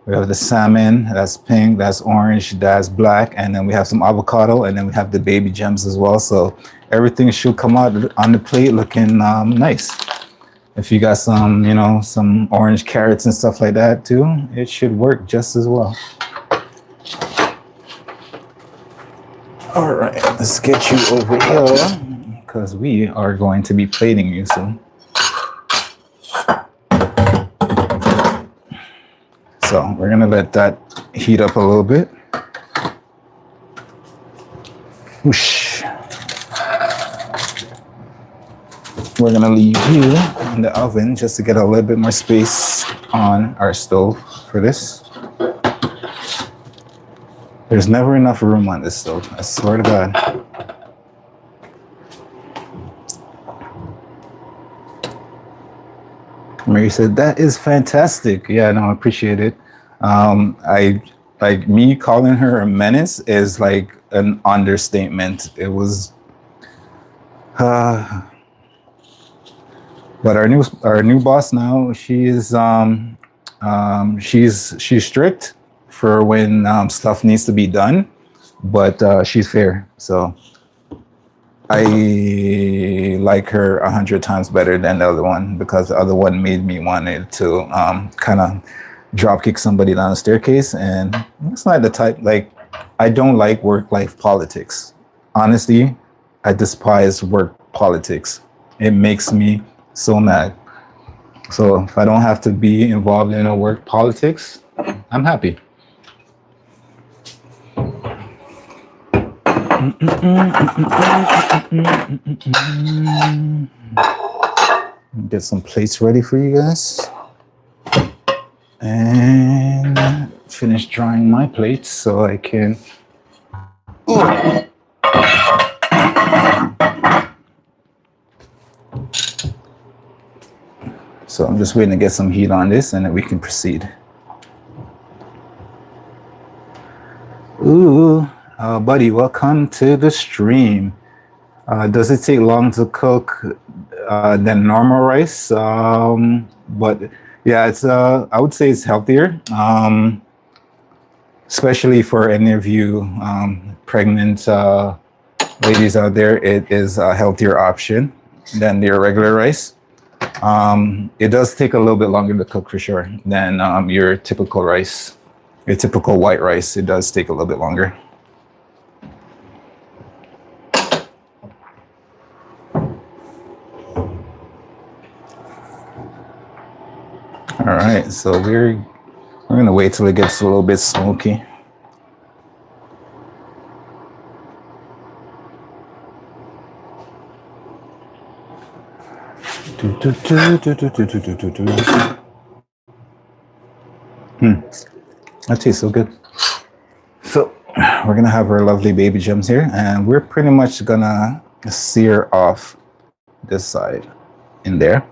We have the salmon, that's pink, that's orange, that's black, and then we have some avocado, and then we have the baby gems as well. So everything should come out on the plate looking nice. If you got some, you know, some orange carrots and stuff like that too, it should work just as well. All right, let's get you over here because we are going to be plating you soon. So we're gonna let that heat up a little bit. Whoosh. We're gonna leave you in the oven just to get a little bit more space on our stove for this. There's never enough room on this stove, I swear to God. Mary said, that is fantastic. Yeah, no, I appreciate it. I like me calling her a menace is like an understatement. It was, but our new boss now, she's strict for when stuff needs to be done, but she's fair. So I like her 100 times better than the other one because the other one made me wanted to kind of drop kick somebody down the staircase, and it's not the type. Like, I don't like work-life politics. Honestly, I despise work politics. It makes me so mad. So if I don't have to be involved in a work politics, I'm happy. Get some plates ready for you guys. And finish drying my plates so I can. So I'm just waiting to get some heat on this and then we can proceed. Ooh, buddy, welcome to the stream. Does it take long to cook than normal rice? But yeah, it's I would say it's healthier, especially for any of you pregnant ladies out there. It is a healthier option than your regular rice. It does take a little bit longer to cook for sure than your typical rice. Your typical white rice, it does take a little bit longer. All right, so we're gonna wait till it gets a little bit smoky. That tastes so good. So we're gonna have our lovely baby gems here, and we're pretty much gonna sear off this side in there.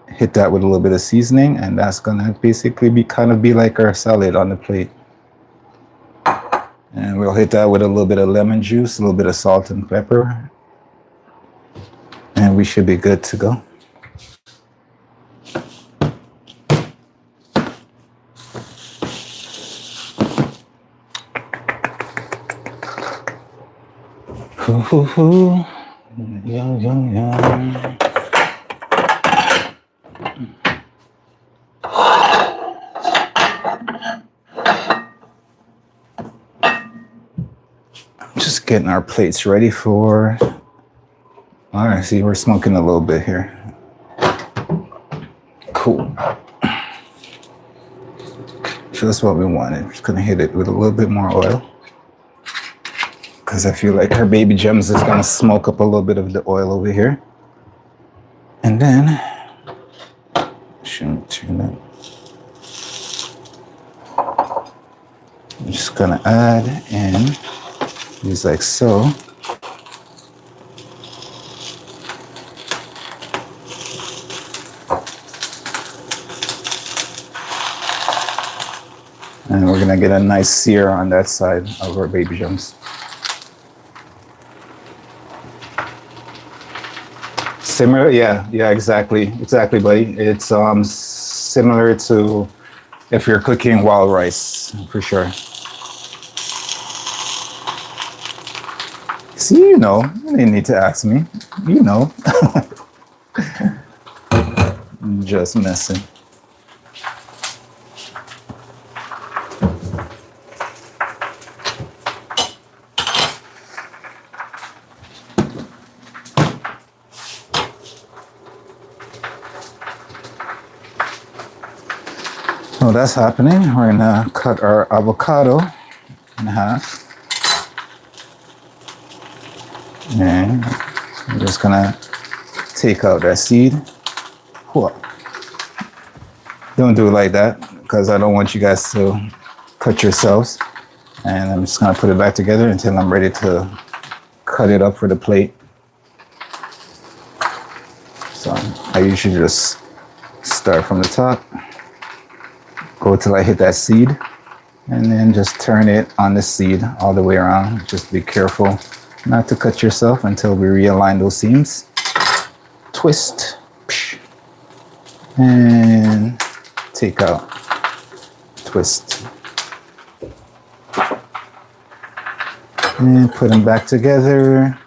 Hit that with a little bit of seasoning, and that's gonna basically be like our salad on the plate. And we'll hit that with a little bit of lemon juice, a little bit of salt and pepper, and we should be good to go. Yum, yum, yum. Just getting our plates ready for. All right, see, we're smoking a little bit here. Cool. So that's what we wanted. Just gonna hit it with a little bit more oil, because I feel like her baby gems is gonna smoke up a little bit of the oil over here. And then, I'm just gonna add in these like so. And we're gonna get a nice sear on that side of our baby gems. Similar, yeah, exactly, buddy. It's similar to if you're cooking wild rice, for sure. See, you know, you didn't need to ask me. You know. Just messing. While that's happening, we're gonna cut our avocado in half. And I'm just gonna take out that seed. Don't do it like that because I don't want you guys to cut yourselves. And I'm just gonna put it back together until I'm ready to cut it up for the plate. So I usually just start from the top, go till I hit that seed, and then just turn it on the seed all the way around. Just be careful not to cut yourself until we realign those seams. Twist, and take out, twist, and put them back together.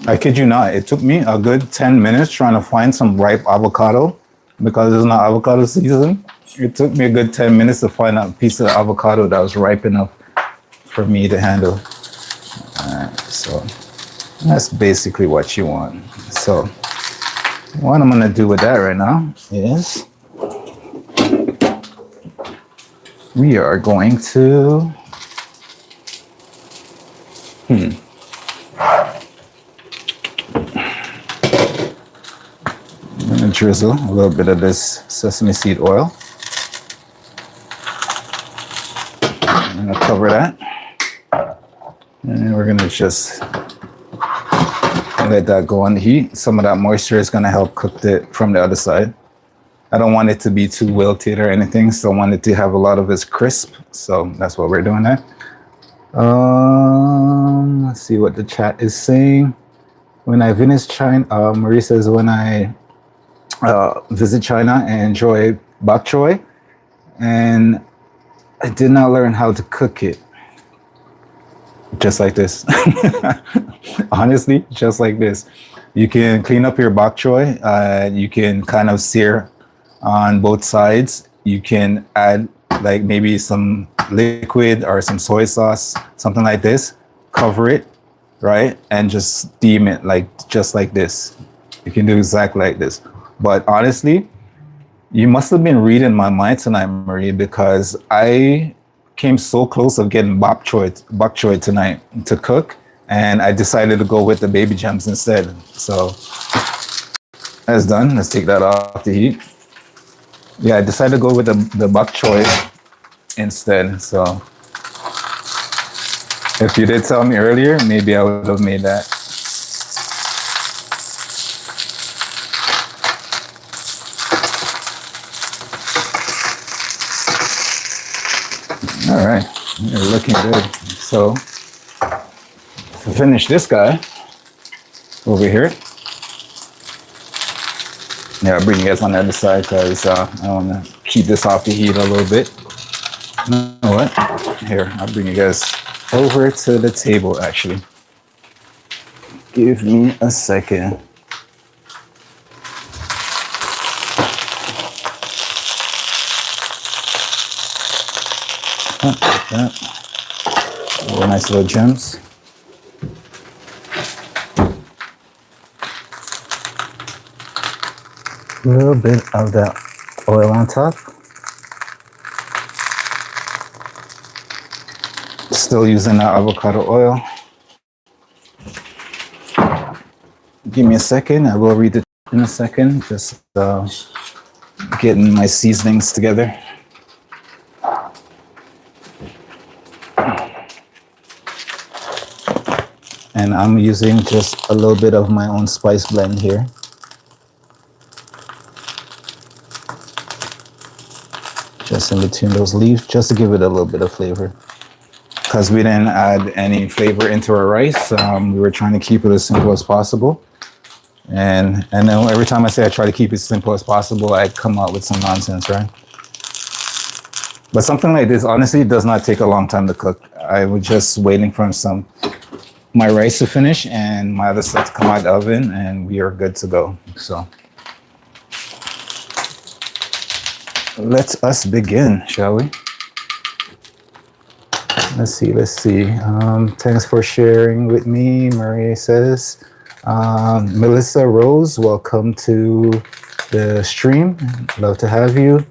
I kid you not, it took me a good 10 minutes trying to find some ripe avocado because it's not avocado season. It took me a good 10 minutes to find a piece of avocado that was ripe enough for me to handle. So that's basically what you want. So what I'm gonna do with that right now is we are going to I'm gonna drizzle a little bit of this sesame seed oil. I'm gonna cover that. And we're gonna just let that go on the heat. Some of that moisture is gonna help cook it from the other side. I don't want it to be too wilted or anything, so I want it to have a lot of its crisp. So that's what we're doing there. Let's see what the chat is saying. When I visit China, Marie says, when I visit China and enjoy bok choy, and I did not learn how to cook it. Just like this. Honestly, just like this. You can clean up your bok choy. You can kind of sear on both sides. You can add like maybe some liquid or some soy sauce, something like this. Cover it, right? And just steam it just like this. You can do exactly like this. But honestly, you must have been reading my mind tonight, Marie, because I came so close of getting bok choy tonight to cook, and I decided to go with the baby gems instead. So that's done. Let's take that off the heat. Yeah, I decided to go with the bok choy instead. So if you did tell me earlier, maybe I would have made that. All right, you're looking good. So to finish this guy over here, yeah, I'll bring you guys on the other side because I want to keep this off the heat a little bit. You know what? Here, I'll bring you guys over to the table actually. Give me a second. Like that. Nice little gems. A little bit of that oil on top. Still using that avocado oil. Give me a second. I will read it in a second. Just getting my seasonings together. And I'm using just a little bit of my own spice blend here. Just in between those leaves, just to give it a little bit of flavor. Because we didn't add any flavor into our rice, we were trying to keep it as simple as possible. And then every time I say I try to keep it simple as possible, I come out with some nonsense, right? But something like this, honestly, does not take a long time to cook. I was just waiting for my rice to finish and my other stuff to come out of the oven, and we are good to go. So let us begin, shall we? Let's see. Thanks for sharing with me, Maria says. Melissa Rose, welcome to the stream. Love to have you.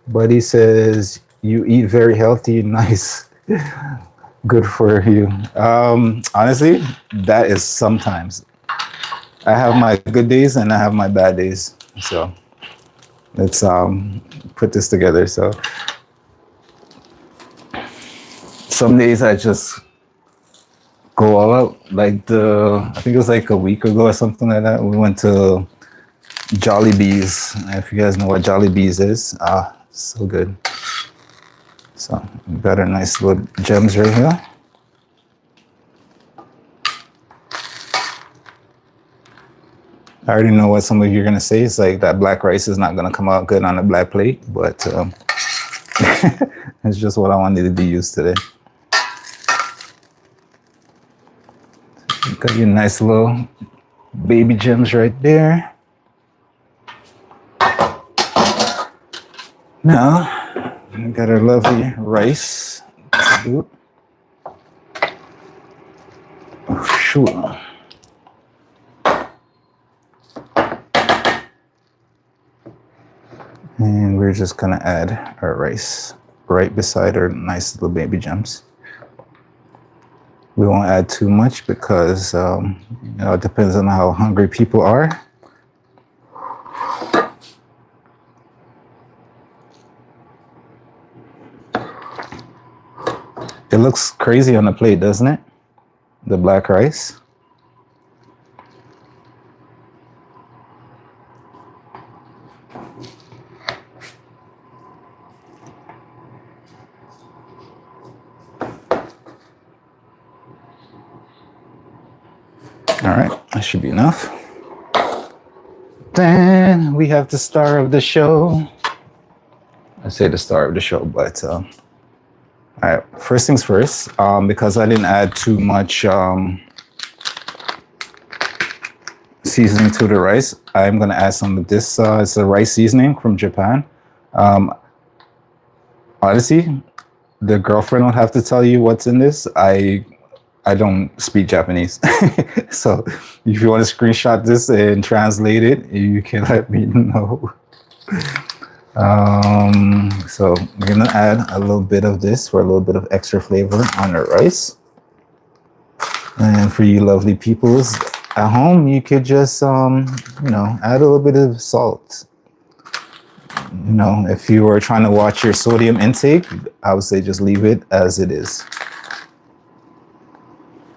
Buddy says you eat very healthy. Nice. Good for you. Honestly, that is sometimes. I have my good days and I have my bad days. So let's put this together. So some days I just go all out. Like I think it was like a week ago or something like that. We went to Jollibee's. If you guys know what Jollibee's is, so good. So we got our nice little gems right here. I already know what some of you are gonna say. It's like that black rice is not gonna come out good on a black plate, but it's just what I wanted to be used today. Got your nice little baby gems right there. Now, we got our lovely rice to do. Oh, shoot. And we're just gonna add our rice right beside our nice little baby gems. We won't add too much because you know, it depends on how hungry people are. It looks crazy on the plate, doesn't it? The black rice. All right, that should be enough. Then we have the star of the show. I say the star of the show, but all right, first things first, because I didn't add too much seasoning to the rice, I'm gonna add some of this. It's a rice seasoning from Japan. Honestly, the girlfriend would have to tell you what's in this. I don't speak Japanese. So if you want to screenshot this and translate it, you can let me know. So we're gonna add a little bit of this for a little bit of extra flavor on our rice. And for you lovely peoples at home, you could just, you know, add a little bit of salt. You know, if you were trying to watch your sodium intake, I would say just leave it as it is.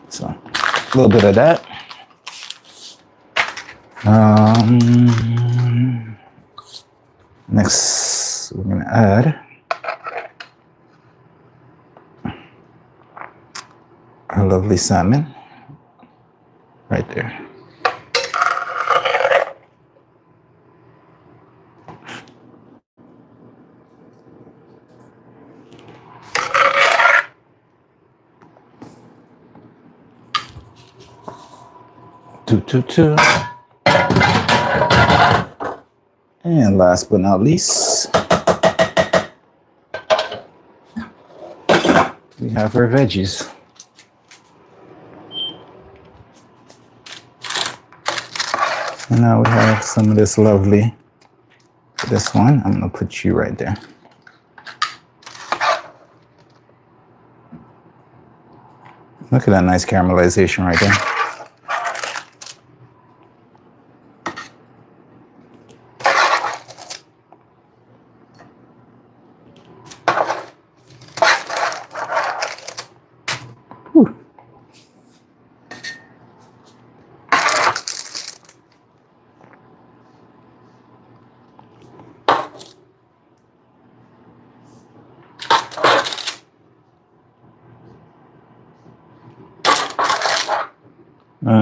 So a little bit of that. Next, we're gonna add our lovely salmon right there. Two. And last but not least, we have our veggies. And now we have some of this lovely, this one, I'm gonna put you right there. Look at that nice caramelization right there.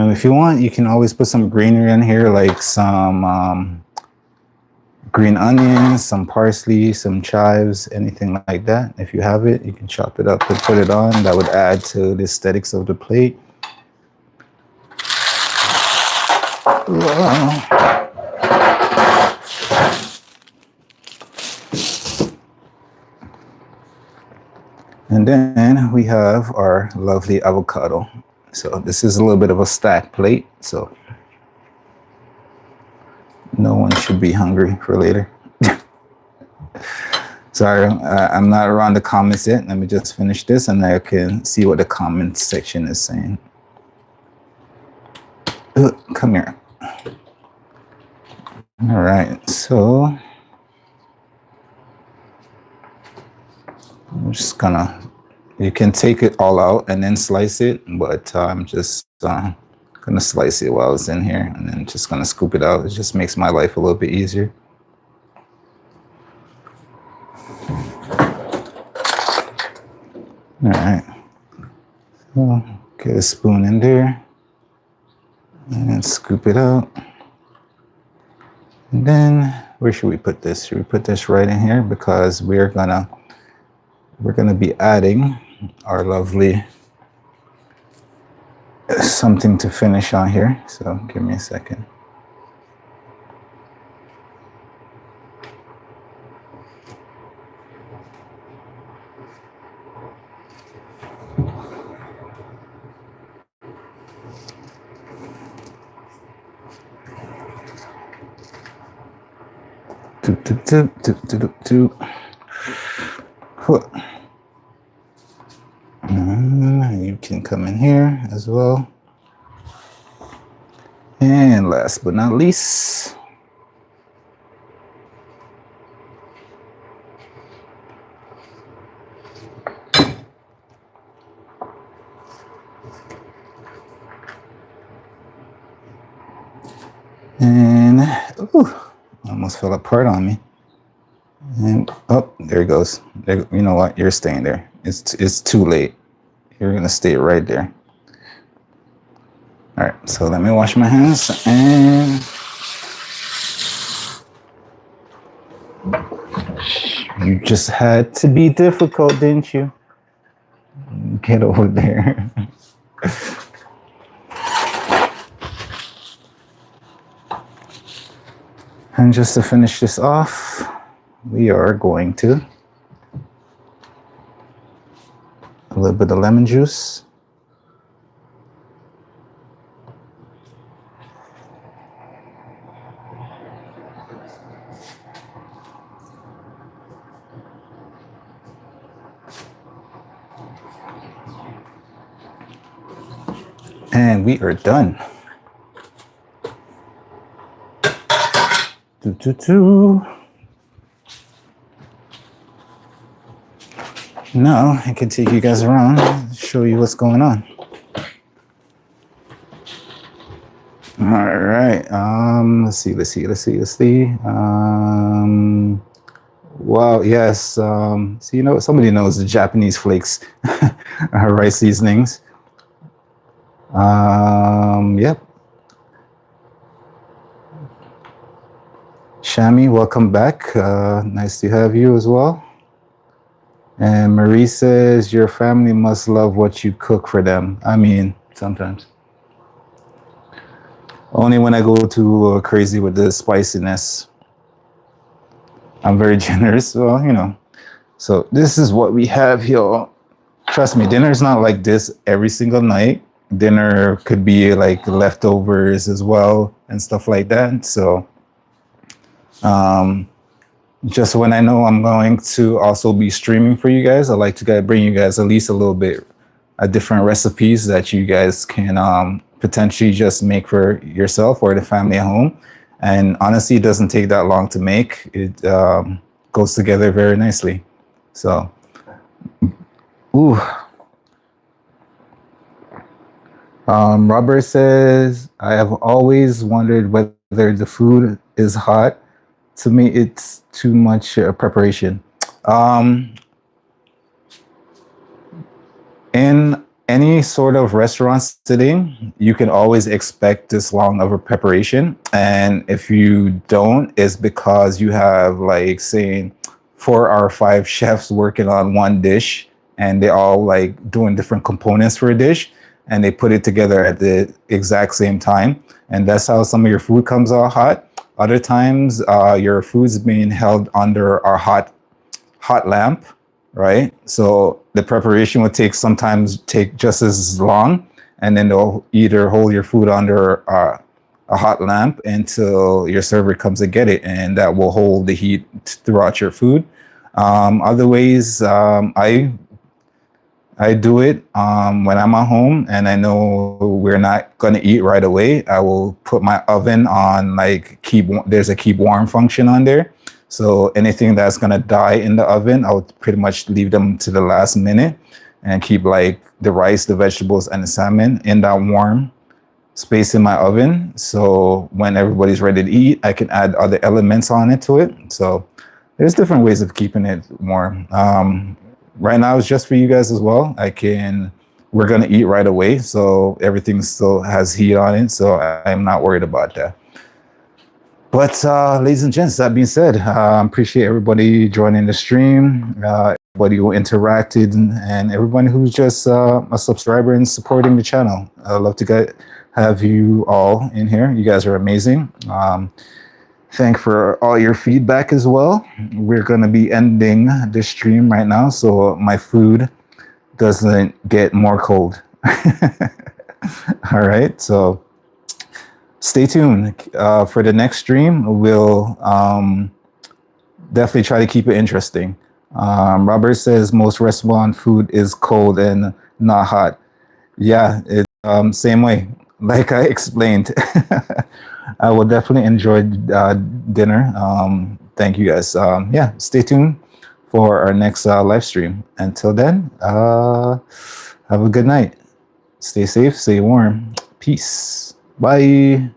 If you want, you can always put some greenery in here, like some green onions, some parsley, some chives, anything like that. If you have it, you can chop it up and put it on. That would add to the aesthetics of the plate. Wow. And then we have our lovely avocado. So this is a little bit of a stacked plate, so no Everyone should be hungry for later. Sorry, I'm not around the comments yet. Let me just finish this and I can see what the comments section is saying. Come here. All right, so I'm just gonna, you can take it all out and then slice it, but I'm just gonna slice it while it's in here and then just gonna scoop it out. It just makes my life a little bit easier. All right, so get a spoon in there and scoop it out. And then where should we put this? Should we put this right in here? Because we're gonna be adding our lovely something to finish on here. So give me a second. You can come in here as well. And last but not least, and almost fell apart on me. And oh, there it goes. There, you know what? You're staying there. It's too late. You're gonna stay right there. All right. So let me wash my hands and you just had to be difficult, didn't you? Get over there. And just to finish this off, we are going to a little bit of lemon juice. And we are done. Now I can take you guys around and show you what's going on. All right. Let's see. Wow. Yes. So you know, somebody knows the Japanese flakes, rice seasonings. Yep. Shami, welcome back. Nice to have you as well. And Marie says, your family must love what you cook for them. I mean, sometimes. Only when I go too crazy with the spiciness. I'm very generous, well, you know. So this is what we have here. Trust me, dinner's not like this every single night. Dinner could be like leftovers as well and stuff like that. So just when I know I'm going to also be streaming for you guys, I like to bring you guys at least a little bit different recipes that you guys can potentially just make for yourself or the family at home. And honestly, it doesn't take that long to make. It goes together very nicely. So, ooh. Robert says, I have always wondered whether the food is hot. To me, it's too much preparation. In any sort of restaurant setting, you can always expect this long of a preparation. And if you don't, it's because you have like saying 4 or 5 chefs working on one dish and they all like doing different components for a dish and they put it together at the exact same time. And that's how some of your food comes out hot. Other times, your food's being held under a hot lamp, right? So the preparation would sometimes take just as long, and then they'll either hold your food under a hot lamp until your server comes to get it, and that will hold the heat throughout your food. Other ways, I do it when I'm at home and I know we're not going to eat right away. I will put my oven on like there's a keep warm function on there. So anything that's going to die in the oven, I'll pretty much leave them to the last minute and keep like the rice, the vegetables, and the salmon in that warm space in my oven. So when everybody's ready to eat, I can add other elements on it to it. So there's different ways of keeping it warm. Right now it's just for you guys as well. We're gonna eat right away, so everything still has heat on it, so I'm not worried about that. But ladies and gents, that being said, appreciate everybody joining the stream, everybody who interacted, and everyone who's just a subscriber and supporting the channel. I'd love to have you all in here. You guys are amazing. Thank for all your feedback as well. We're going to be ending this stream right now so my food doesn't get more cold. All right, so stay tuned for the next stream. We'll definitely try to keep it interesting. Robert says most restaurant food is cold and not hot. Yeah, it's same way, like I explained. I will definitely enjoy dinner. Thank you guys. Yeah, stay tuned for our next live stream. Until then, have a good night. Stay safe, stay warm. Peace. Bye.